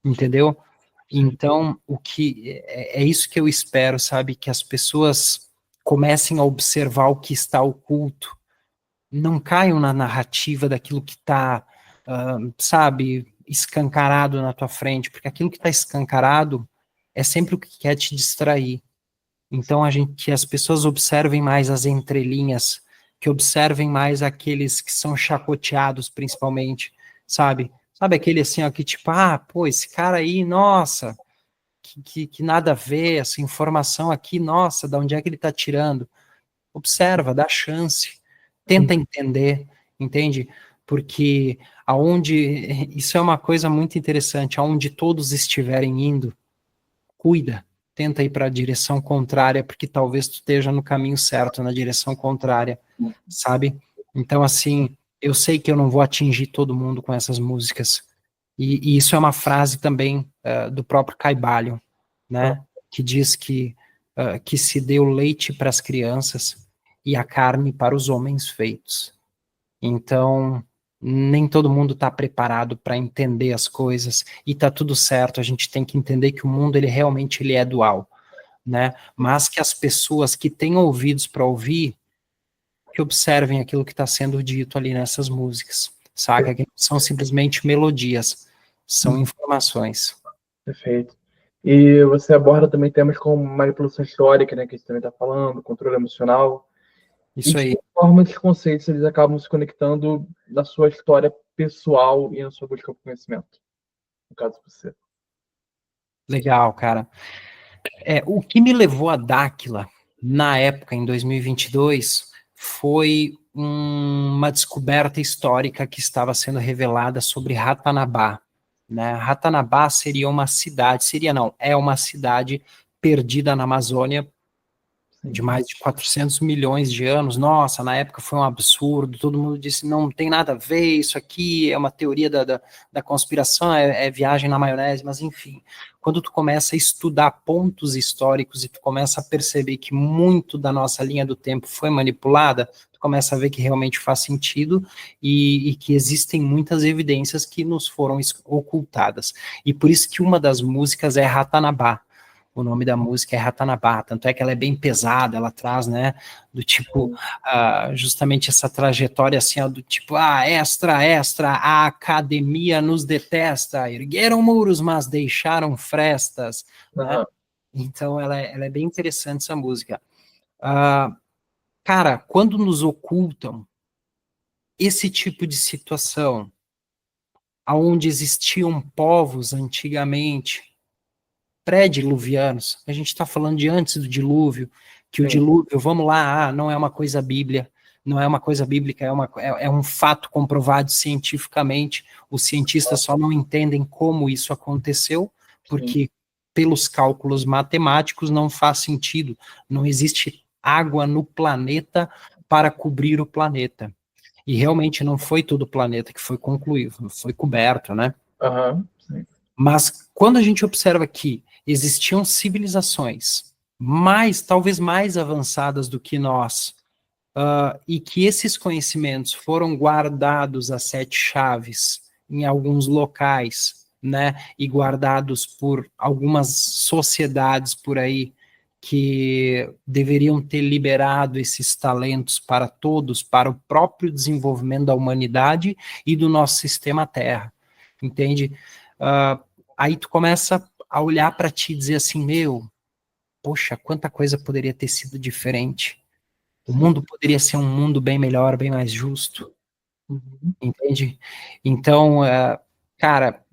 entendeu? Sim. Então, o que é isso que eu espero, sabe? Que as pessoas comecem a observar o que está oculto, não caiam na narrativa daquilo que está, sabe, escancarado na tua frente, porque aquilo que está escancarado é sempre o que quer te distrair. Então, que as pessoas observem mais as entrelinhas, que observem mais aqueles que são chacoteados, principalmente, sabe? Sabe aquele assim, ó, que tipo, pô, esse cara aí, nossa, que nada a ver, essa informação aqui, nossa, da onde é que ele está tirando? Observa, dá chance, tenta entender, entende? Porque isso é uma coisa muito interessante, aonde todos estiverem indo, cuida, tenta ir para a direção contrária, porque talvez tu esteja no caminho certo, na direção contrária, sabe? Então, assim, eu sei que eu não vou atingir todo mundo com essas músicas, e isso é uma frase também do próprio Caibalion, Ah, né? Que diz que se deu leite para as crianças e a carne para os homens feitos. Então, nem todo mundo está preparado para entender as coisas e está tudo certo. A gente tem que entender que o mundo ele realmente ele é dual, né? Mas que as pessoas que têm ouvidos para ouvir, que observem aquilo que está sendo dito ali nessas músicas, saca? Que não são simplesmente melodias, são informações. perfeito. E você aborda também temas como manipulação histórica, né, que a gente também está falando, controle emocional. E Isso de aí. que forma esses conceitos eles acabam se conectando na sua história pessoal e na sua busca por conhecimento, no caso de você? Legal, cara. O que me levou a Dáquila, na época, em 2022, foi uma descoberta histórica que estava sendo revelada sobre Ratanabá, né? Ratanabá seria uma cidade, seria não, é uma cidade perdida na Amazônia de Sim. mais de 400 milhões de anos. Nossa, na época foi um absurdo, todo mundo disse, não tem nada a ver, isso aqui é uma teoria da conspiração, é viagem na maionese, mas enfim, quando tu começa a estudar pontos históricos e tu começa a perceber que muito da nossa linha do tempo foi manipulada, tu começa a ver que realmente faz sentido e que existem muitas evidências que nos foram ocultadas. E por isso que uma das músicas é Ratanabá. O nome da música é Ratanabá, tanto é que ela é bem pesada, ela traz, né, do tipo, justamente essa trajetória assim, ó, do tipo, extra, extra, a academia nos detesta, ergueram muros, mas deixaram frestas, né? Aham. Então ela é bem interessante essa música. Ah, cara, quando nos ocultam esse tipo de situação, aonde existiam povos antigamente, pré-diluvianos, a gente está falando de antes do dilúvio, que o Sim. dilúvio, vamos lá, não é uma coisa bíblia, não é uma coisa bíblica, é um fato comprovado cientificamente. Os cientistas só não entendem como isso aconteceu, porque pelos cálculos matemáticos não faz sentido. Não existe água no planeta para cobrir o planeta. E realmente não foi todo o planeta que foi concluído, foi coberto, né? Aham, sim. Mas quando a gente observa que existiam civilizações talvez mais avançadas do que nós, e que esses conhecimentos foram guardados a sete chaves em alguns locais, né, e guardados por algumas sociedades por aí que deveriam ter liberado esses talentos para todos, para o próprio desenvolvimento da humanidade e do nosso sistema Terra, entende? Aí tu começa a olhar para ti e dizer assim, poxa, quanta coisa poderia ter sido diferente. O mundo poderia ser um mundo bem melhor, bem mais justo, entende? Então, cara,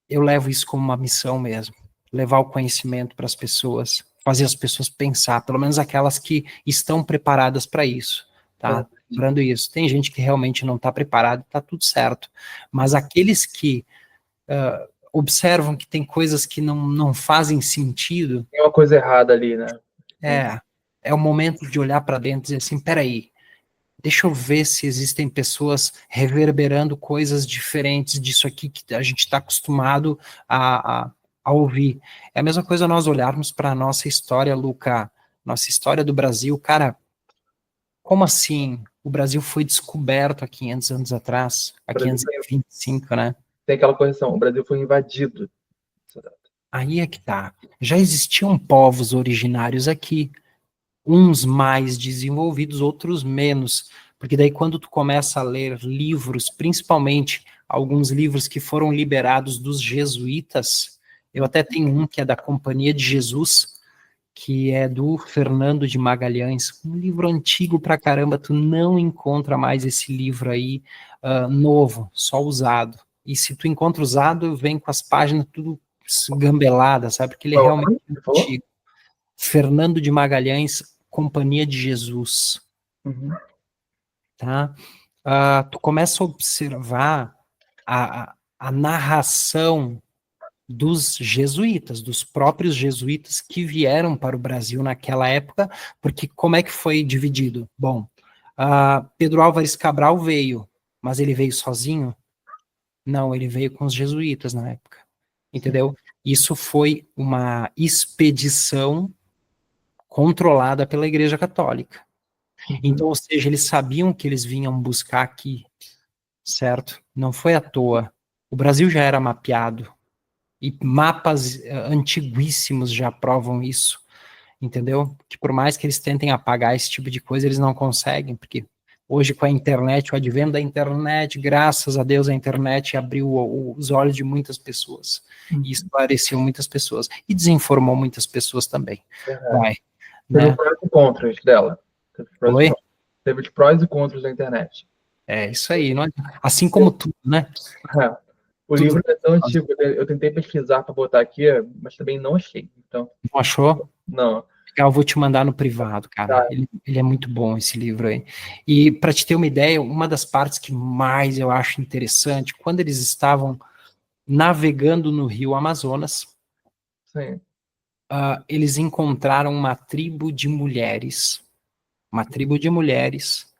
eu levo isso como uma missão mesmo, levar o conhecimento para as pessoas, fazer as pessoas pensar, pelo menos aquelas que estão preparadas para isso, tá? Lembrando isso, tem gente que realmente não está preparada, tá tudo certo, mas aqueles que observam que tem coisas que não fazem sentido, Tem uma coisa errada ali, né? é o momento de olhar para dentro e dizer assim, peraí, deixa eu ver se existem pessoas reverberando coisas diferentes disso aqui que a gente está acostumado a ouvir. É a mesma coisa nós olharmos para a nossa história, Luca, nossa história do Brasil. Cara, como assim? O Brasil foi descoberto há 500 anos atrás, há O Brasil 525, né? tem aquela correção, o Brasil foi invadido. Aí é que tá. Já existiam povos originários aqui, uns mais desenvolvidos, outros menos, porque daí quando tu começa a ler livros, principalmente alguns livros que foram liberados dos jesuítas, eu até tenho um que é da Companhia de Jesus, que é do Fernando de Magalhães, um livro antigo pra caramba, tu não encontra mais esse livro aí novo, só usado. E se tu encontra usado, vem com as páginas tudo gambeladas, sabe? Porque ele é realmente antigo. Fernando de Magalhães, Companhia de Jesus, tá? Tu começa a observar a narração dos jesuítas, dos próprios jesuítas que vieram para o Brasil naquela época, porque como é que foi dividido? Bom, Pedro Álvares Cabral veio, mas ele veio sozinho? Não, ele veio com os jesuítas na época, entendeu? Isso foi uma expedição controlada pela Igreja Católica. Então, ou seja, eles sabiam que eles vinham buscar aqui, certo? Não foi à toa. O Brasil já era mapeado, e mapas antiguíssimos já provam isso, entendeu? Que por mais que eles tentem apagar esse tipo de coisa, eles não conseguem, porque hoje com a internet, o advento da internet, graças a Deus a internet abriu os olhos de muitas pessoas, e esclareceu muitas pessoas, e desinformou muitas pessoas também. Vai, Teve né? os prós e contras dela. Oi? Teve os prós e contras da internet. É isso aí, não é? Assim como tudo, né? O Tudo livro é tão antigo, eu tentei pesquisar para botar aqui, mas também não achei. Então, não achou? não. Eu vou te mandar no privado, cara. Tá. Ele é muito bom, esse livro aí. E para te ter uma ideia, uma das partes que mais eu acho interessante, quando eles estavam navegando no rio Amazonas, Sim. eles encontraram uma tribo de mulheres. Uma tribo de mulheres.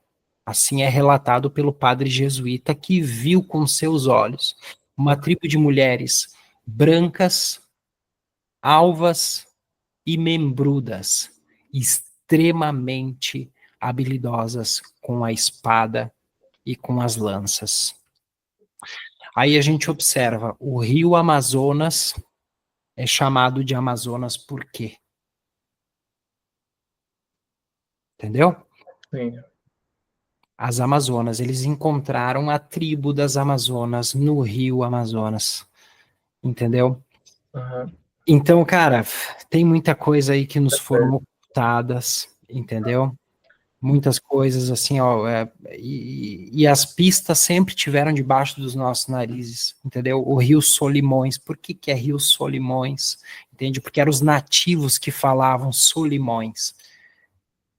Assim é relatado pelo padre jesuíta que viu com seus olhos. Uma tribo de mulheres brancas, alvas e membrudas, extremamente habilidosas com a espada e com as lanças. Aí a gente observa, o rio Amazonas é chamado de Amazonas por quê? Entendeu? Sim. As Amazonas, eles encontraram a tribo das Amazonas no rio Amazonas, entendeu? Então, cara, tem muita coisa aí que nos foram ocultadas, entendeu? Muitas coisas assim, ó, e as pistas sempre tiveram debaixo dos nossos narizes, entendeu? O Rio Solimões, por que que é Rio Solimões? Entende? Porque eram os nativos que falavam Solimões.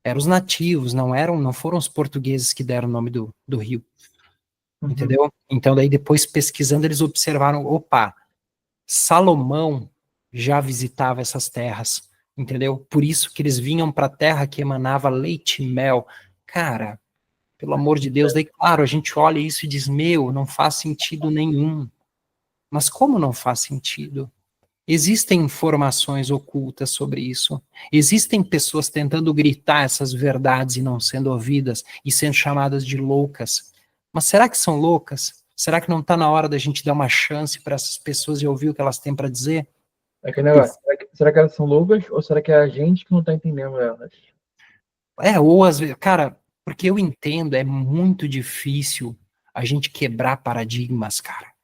Eram os nativos, não foram os portugueses que deram o nome do rio, entendeu? Então daí depois pesquisando eles observaram, opa, Salomão já visitava essas terras, entendeu? Por isso que eles vinham para a terra que emanava leite e mel. Cara, pelo amor de Deus, daí claro, a gente olha isso e diz, meu, não faz sentido nenhum. Mas como não faz sentido? Existem informações ocultas sobre isso. Existem pessoas tentando gritar essas verdades e não sendo ouvidas e sendo chamadas de loucas. Mas será que são loucas? Será que não está na hora da gente dar uma chance para essas pessoas e ouvir o que elas têm para dizer? É aquele negócio. Será que elas são loucas ou será que é a gente que não tá entendendo elas? Ou às vezes, cara, porque eu entendo, é muito difícil a gente quebrar paradigmas, cara.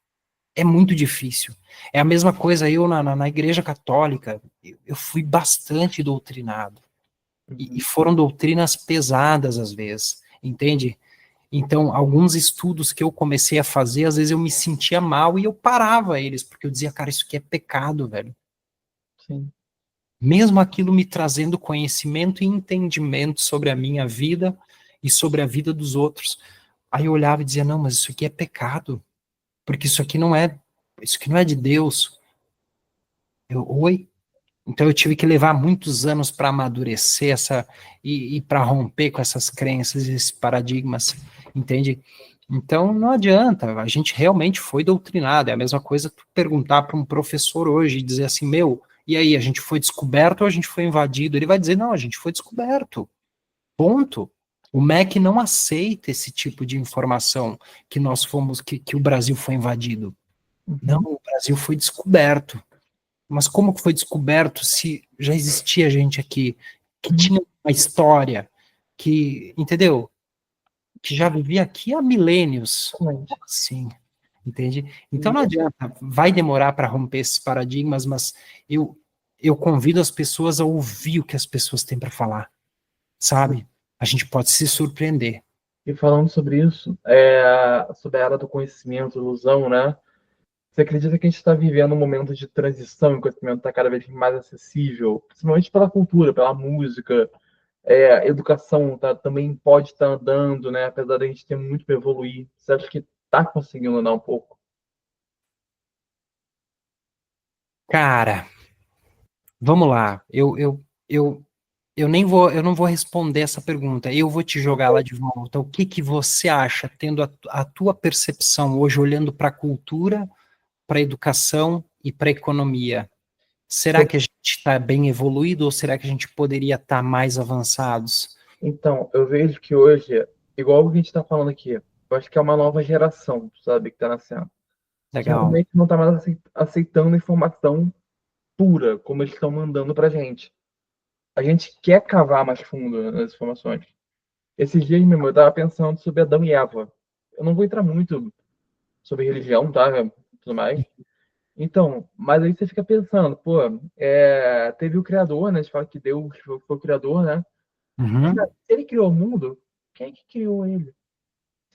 É muito difícil. É a mesma coisa eu na igreja católica, eu fui bastante doutrinado. E foram doutrinas pesadas às vezes, entende? Então, alguns estudos que eu comecei a fazer, às vezes eu me sentia mal e eu parava eles, porque eu dizia, cara, isso aqui é pecado, velho. Sim. Mesmo aquilo me trazendo conhecimento e entendimento sobre a minha vida e sobre a vida dos outros. Aí eu olhava e dizia, não, mas isso aqui é pecado, porque isso aqui não é de Deus. Oi? Então eu tive que levar muitos anos para amadurecer e para romper com essas crenças, esses paradigmas, entende? Então não adianta, a gente realmente foi doutrinado. É a mesma coisa tu perguntar para um professor hoje e dizer assim, meu, e aí, a gente foi descoberto ou a gente foi invadido? Ele vai dizer, não, a gente foi descoberto. Ponto. O MEC não aceita esse tipo de informação que nós fomos, que o Brasil foi invadido. Não, o Brasil foi descoberto. Mas como que foi descoberto se já existia gente aqui que tinha uma história, que, entendeu? Que já vivia aqui há milênios. Exatamente. Sim, entende? Então não adianta, vai demorar para romper esses paradigmas, mas eu, eu convido as pessoas a ouvir o que as pessoas têm para falar, sabe? A gente pode se surpreender. E falando sobre isso, sobre a era do conhecimento, ilusão, né? Você acredita que a gente está vivendo um momento de transição, e o conhecimento está cada vez mais acessível, principalmente pela cultura, pela música, a educação também pode estar andando, né? Apesar da gente ter muito para evoluir. Você acha que está conseguindo andar um pouco? Cara, vamos lá. Eu não vou responder essa pergunta. Eu vou te jogar lá de volta. O que que você acha, tendo a tua percepção hoje, olhando para a cultura, para a educação e para a economia? Será que a gente está bem evoluído ou será que a gente poderia estar mais avançados? Então, eu vejo que hoje, igual o que a gente está falando aqui, eu acho que é uma nova geração, sabe, que está nascendo, que Legal. realmente não está mais aceitando informação pura, como eles estão mandando para a gente. A gente quer cavar mais fundo nas informações. Esses dias mesmo, eu estava pensando sobre Adão e Eva. Eu não vou entrar muito sobre religião, tá? Tudo mais. Então, mas aí você fica pensando, pô, teve o Criador, né? A gente fala que Deus foi o Criador, né? Mas, Uhum. cara, se ele criou o mundo, quem é que criou ele?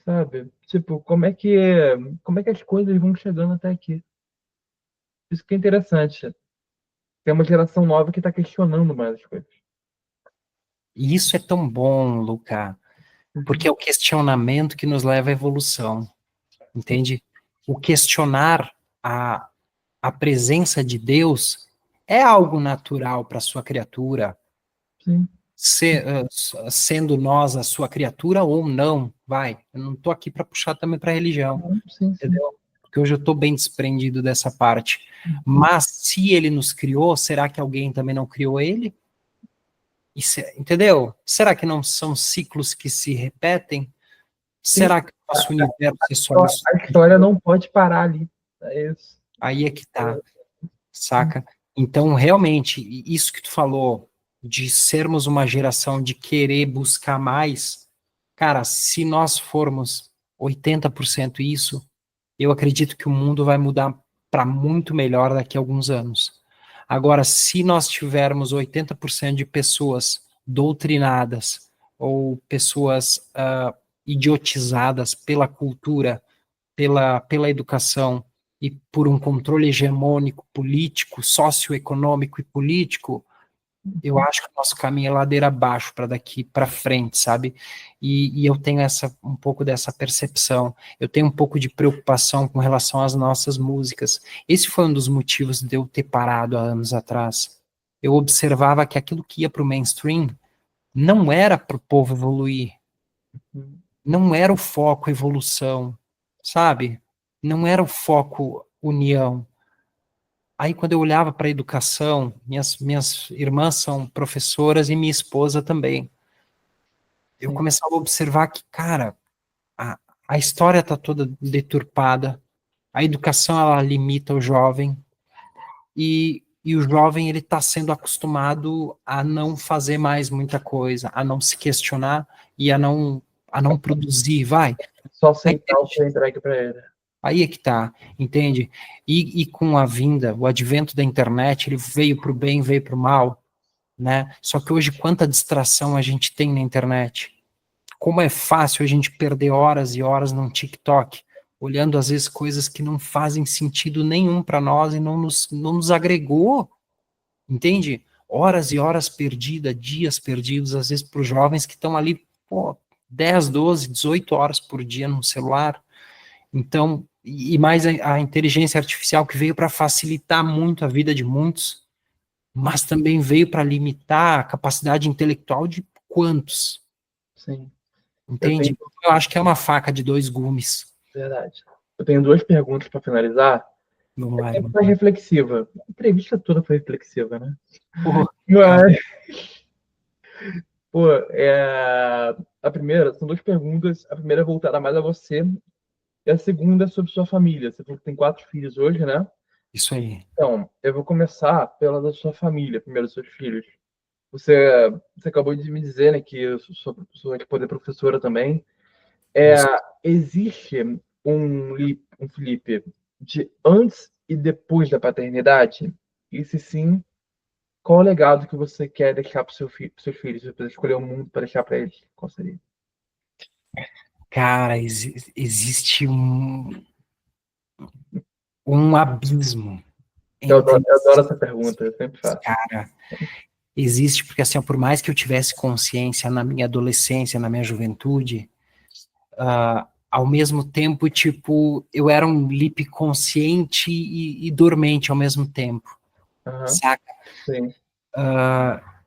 Sabe? Tipo, como é que as coisas vão chegando até aqui? Isso que é interessante. Tem uma geração nova que está questionando mais as coisas. E isso é tão bom, Luca, porque Uhum. é o questionamento que nos leva à evolução, entende? O questionar a, a presença de Deus é algo natural para a sua criatura, Sim, sendo nós a sua criatura ou não, vai. Eu não estou aqui para puxar também para a religião, sim, sim. entendeu? Porque hoje eu estou bem desprendido dessa parte. Uhum. Mas se ele nos criou, será que alguém também não criou ele? Entendeu? Será que não são ciclos que se repetem? Sim. Será que o nosso universo é só isso? A história não pode parar ali. É isso. Aí é que tá, saca? Então, realmente, isso que tu falou, de sermos uma geração de querer buscar mais, cara, se nós formos 80% isso, eu acredito que o mundo vai mudar para muito melhor daqui a alguns anos. Agora, se nós tivermos 80% de pessoas doutrinadas ou pessoas idiotizadas pela cultura, pela educação e por um controle hegemônico político, socioeconômico e político, Eu acho que o nosso caminho é ladeira abaixo para daqui para frente, sabe? E eu tenho um pouco dessa percepção. Eu tenho um pouco de preocupação com relação às nossas músicas. Esse foi um dos motivos de eu ter parado há anos atrás. Eu observava que aquilo que ia para o mainstream não era para o povo evoluir, não era o foco evolução, sabe? Não era o foco união. Aí, quando eu olhava para a educação, minhas irmãs são professoras e minha esposa também. Eu Sim, começava a observar que, cara, a, a história está toda deturpada, a educação ela limita o jovem, e o jovem ele está sendo acostumado a não fazer mais muita coisa, a não se questionar e a não produzir, vai. só Aí, aceitar o que é entregue para ele. aí é que tá, entende? E com a vinda, o advento da internet, ele veio para o bem, veio para o mal, né? Só que hoje, quanta distração a gente tem na internet. Como é fácil a gente perder horas e horas num TikTok, olhando às vezes coisas que não fazem sentido nenhum para nós e não nos agregou, entende? Horas e horas perdidas, dias perdidos, às vezes para os jovens que estão ali, pô, 10, 12, 18 horas por dia no celular. Então, e mais a inteligência artificial que veio para facilitar muito a vida de muitos, mas também veio para limitar a capacidade intelectual de quantos, Sim, eu tenho, entende? Eu acho que é uma faca de dois gumes. verdade. Eu tenho duas perguntas para finalizar. Vamos lá, É irmão. foi reflexiva. A entrevista toda foi reflexiva, né? Porra, cara, Mas, pô, a primeira, são duas perguntas. A primeira é voltada mais a você, e a segunda é sobre sua família. Você falou que tem 4 filhos hoje, né? isso aí. Então, eu vou começar pela da sua família, primeiro dos seus filhos. Você acabou de me dizer, né, que sua esposa é professora também. É, Isso. existe um Felipe de antes e depois da paternidade? E se sim, qual o legado que você quer deixar para seus filhos? Se você puder escolher um mundo para deixar para eles, qual seria? Cara, existe um abismo entre Eu adoro essa pergunta, eu sempre os faço. cara. Existe porque, assim, ó, por mais que eu tivesse consciência na minha adolescência, na minha juventude, ao mesmo tempo, tipo, eu era um lip consciente e dormente ao mesmo tempo, Aham, saca? sim,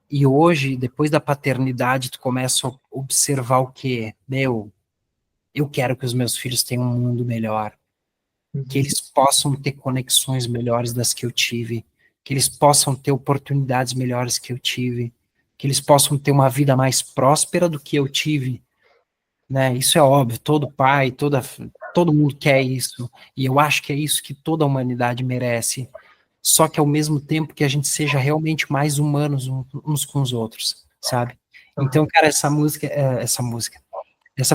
E hoje, depois da paternidade, tu começa a observar o quê? Meu, eu quero que os meus filhos tenham um mundo melhor, que uhum, eles possam ter conexões melhores das que eu tive, que eles possam ter oportunidades melhores que eu tive, que eles possam ter uma vida mais próspera do que eu tive, né? Isso é óbvio, todo pai, todo mundo quer isso, e eu acho que é isso que toda a humanidade merece. Só que ao mesmo tempo que a gente seja realmente mais humanos uns com os outros, sabe? Então, aham, cara, essa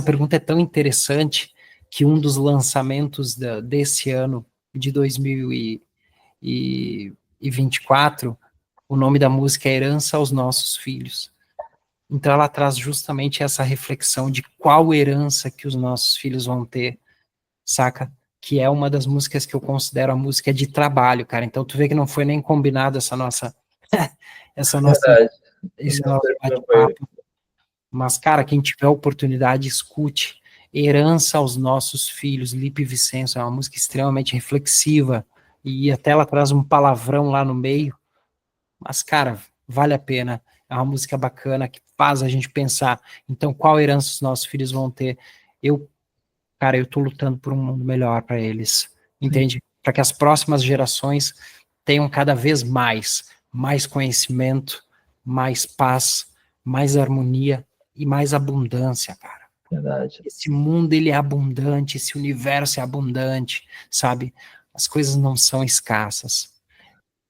pergunta é tão interessante que um dos lançamentos desse ano, de 2024, o nome da música é Herança aos Nossos Filhos. Então ela traz justamente essa reflexão de qual herança que os nossos filhos vão ter, saca? Que é uma das músicas que eu considero a música de trabalho, cara. Então tu vê que não foi nem combinado essa nossa, verdade. esse Não nosso sei como foi. bate-papo. Mas, cara, quem tiver oportunidade, escute. Herança aos Nossos Filhos, Lipe Vicenço, é uma música extremamente reflexiva, e até ela traz um palavrão lá no meio, mas, cara, vale a pena. É uma música bacana que faz a gente pensar. Então, qual herança os nossos filhos vão ter? Eu, cara, eu tô lutando por um mundo melhor para eles, Sim, entende? Para que as próximas gerações tenham cada vez mais conhecimento, mais paz, mais harmonia e mais abundância, cara. verdade. Esse mundo, ele é abundante, esse universo é abundante, sabe? As coisas não são escassas.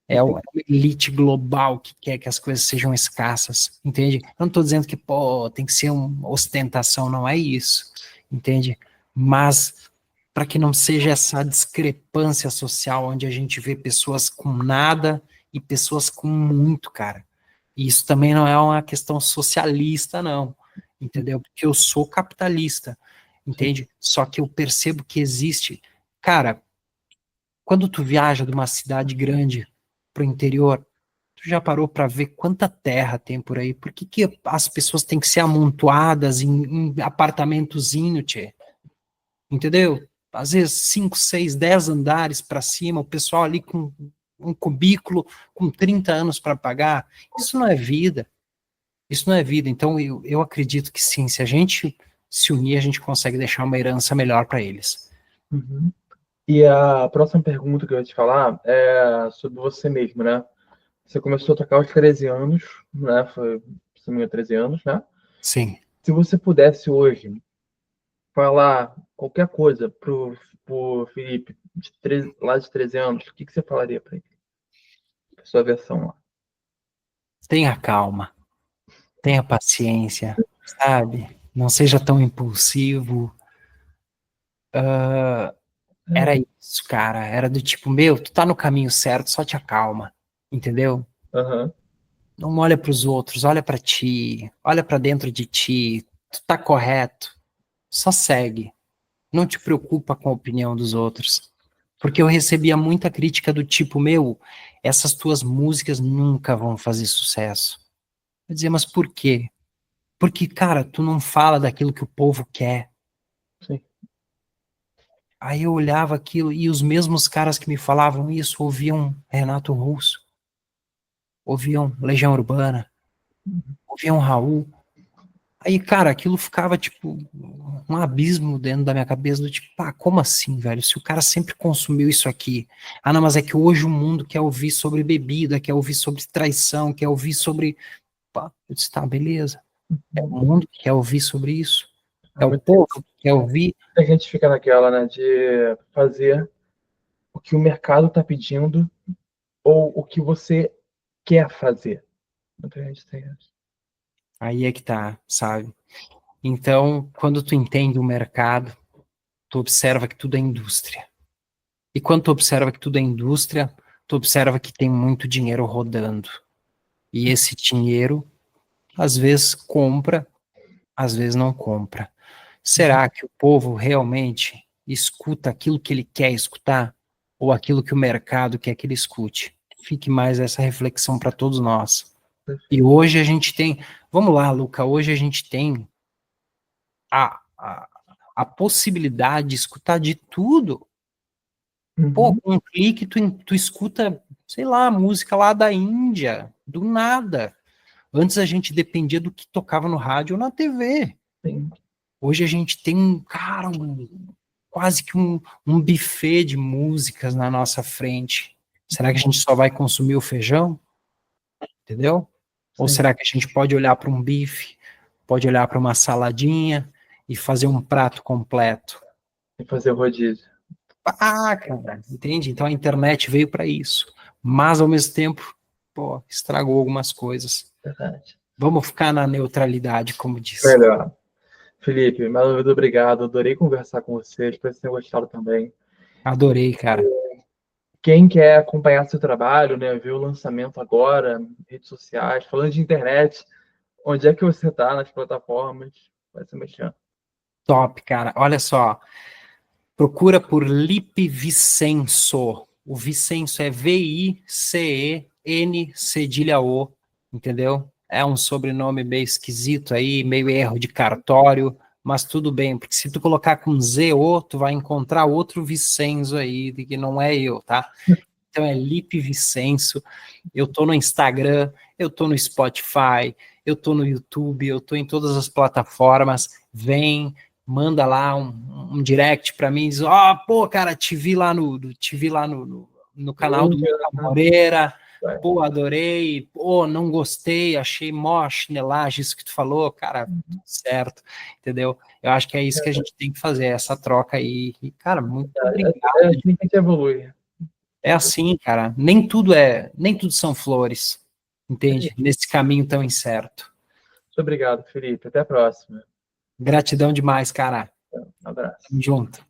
Eu É tenho- uma elite global que quer que as coisas sejam escassas, entende? Eu não estou dizendo que, pô, tem que ser uma ostentação, não é isso, entende? Mas para que não seja essa discrepância social onde a gente vê pessoas com nada e pessoas com muito, cara. E isso também não é uma questão socialista, não, entendeu? Porque eu sou capitalista, sim, entende? Só que eu percebo que existe, cara, quando tu viaja de uma cidade grande para o interior, tu Tu já parou para ver quanta terra tem por aí? Por que as pessoas têm que ser amontoadas em apartamentozinho, tchê? Entendeu? Às vezes 5, 6, 10 andares para cima, o pessoal ali com um cubículo com 30 anos para pagar. Isso não é vida. Isso não é vida. Então eu acredito que sim, se a gente se unir, a gente consegue deixar uma herança melhor para eles. Uhum. E a próxima pergunta que eu ia te falar é sobre você mesmo, né? Você começou a tocar aos 13 anos, né? Foi, se não me engano, 13 anos, né? Sim. Se você pudesse hoje falar qualquer coisa pro Felipe lá de 13 anos, o que você falaria para ele? Sua versão lá. Tenha calma, tenha paciência, sabe? Não seja tão impulsivo. Era isso, cara. Era do tipo, meu, tu tá no caminho certo, só te acalma, entendeu? Aham. Não olha para os outros, olha para ti, olha para dentro de ti. Tu tá correto, só segue. Não te preocupa com a opinião dos outros. Porque eu recebia muita crítica do tipo, meu, essas tuas músicas nunca vão fazer sucesso. Eu dizia, mas por quê? Porque, cara, tu não fala daquilo que o povo quer. Sim. Aí eu olhava aquilo e os mesmos caras que me falavam isso ouviam Renato Russo, ouviam Legião Urbana, ouviam Raul. Aí, cara, aquilo ficava tipo um abismo dentro da minha cabeça, do tipo, pá, como assim, velho? Se o cara sempre consumiu isso aqui. Ah, não, mas é que hoje o mundo quer ouvir sobre bebida, quer ouvir sobre traição, quer ouvir sobre. Pá, eu disse, tá, beleza. É o mundo que quer ouvir sobre isso. É o povo que quer ouvir. A gente fica naquela, né, de fazer o que o mercado está pedindo ou o que você quer fazer. Muita gente tem isso. Aí é que tá, sabe? Então, quando tu entende o mercado, tu observa que tudo é indústria. E quando tu observa que tudo é indústria, tu observa que tem muito dinheiro rodando. E esse dinheiro, às vezes compra, às vezes não compra. Será que o povo realmente escuta aquilo que ele quer escutar? Ou aquilo que o mercado quer que ele escute? Fique mais essa reflexão para todos nós. E hoje a gente tem, vamos lá, Luca, hoje a gente tem a, a, a possibilidade de escutar de tudo. Pô, Uhum. com um clique tu escuta, sei lá, música lá da Índia, do nada. Antes a gente dependia do que tocava no rádio ou na TV. Sim. Hoje a gente tem, cara, quase que um buffet de músicas na nossa frente. Será que a gente só vai consumir o feijão? Entendeu? Ou Sim. será que a gente pode olhar para um bife, pode olhar para uma saladinha e fazer um prato completo? E fazer rodízio. Ah, cara, entende? Então a internet veio para isso. Mas ao mesmo tempo, pô, estragou algumas coisas. Verdade. Vamos ficar na neutralidade, como disse. Melhor. Felipe, mais uma vez obrigado. Adorei conversar com você. Espero que você tenha gostado também. Adorei, cara. Quem quer acompanhar seu trabalho, né, ver o lançamento agora, redes sociais, falando de internet, onde é que você está nas plataformas? Vai se mexendo. Top, cara. Olha só. Procura por Lipe Vicenço. O Vicenço é V-I-C-E-N cedilha O, entendeu? É um sobrenome meio esquisito aí, meio erro de cartório, mas tudo bem, porque se tu colocar com Z-O, tu vai encontrar outro Vicenzo aí, que não é eu, tá? Então é Lipe Vicenço. Eu tô no Instagram, eu tô no Spotify, eu tô no YouTube, eu tô em todas as plataformas. Vem, manda lá um direct para mim, diz, pô, cara, te vi lá no canal do Luca Moreira, pô, adorei, pô, não gostei, achei mó chinelagem isso que tu falou, cara, tudo certo, entendeu? Eu acho que é isso que a gente tem que fazer, essa troca aí. E, cara, muito obrigado. É assim que a gente evolui. É assim, cara, nem tudo são flores, entende? Nesse caminho tão incerto. Muito obrigado, Felipe. Até a próxima. Gratidão demais, cara. Um abraço. Tamo junto.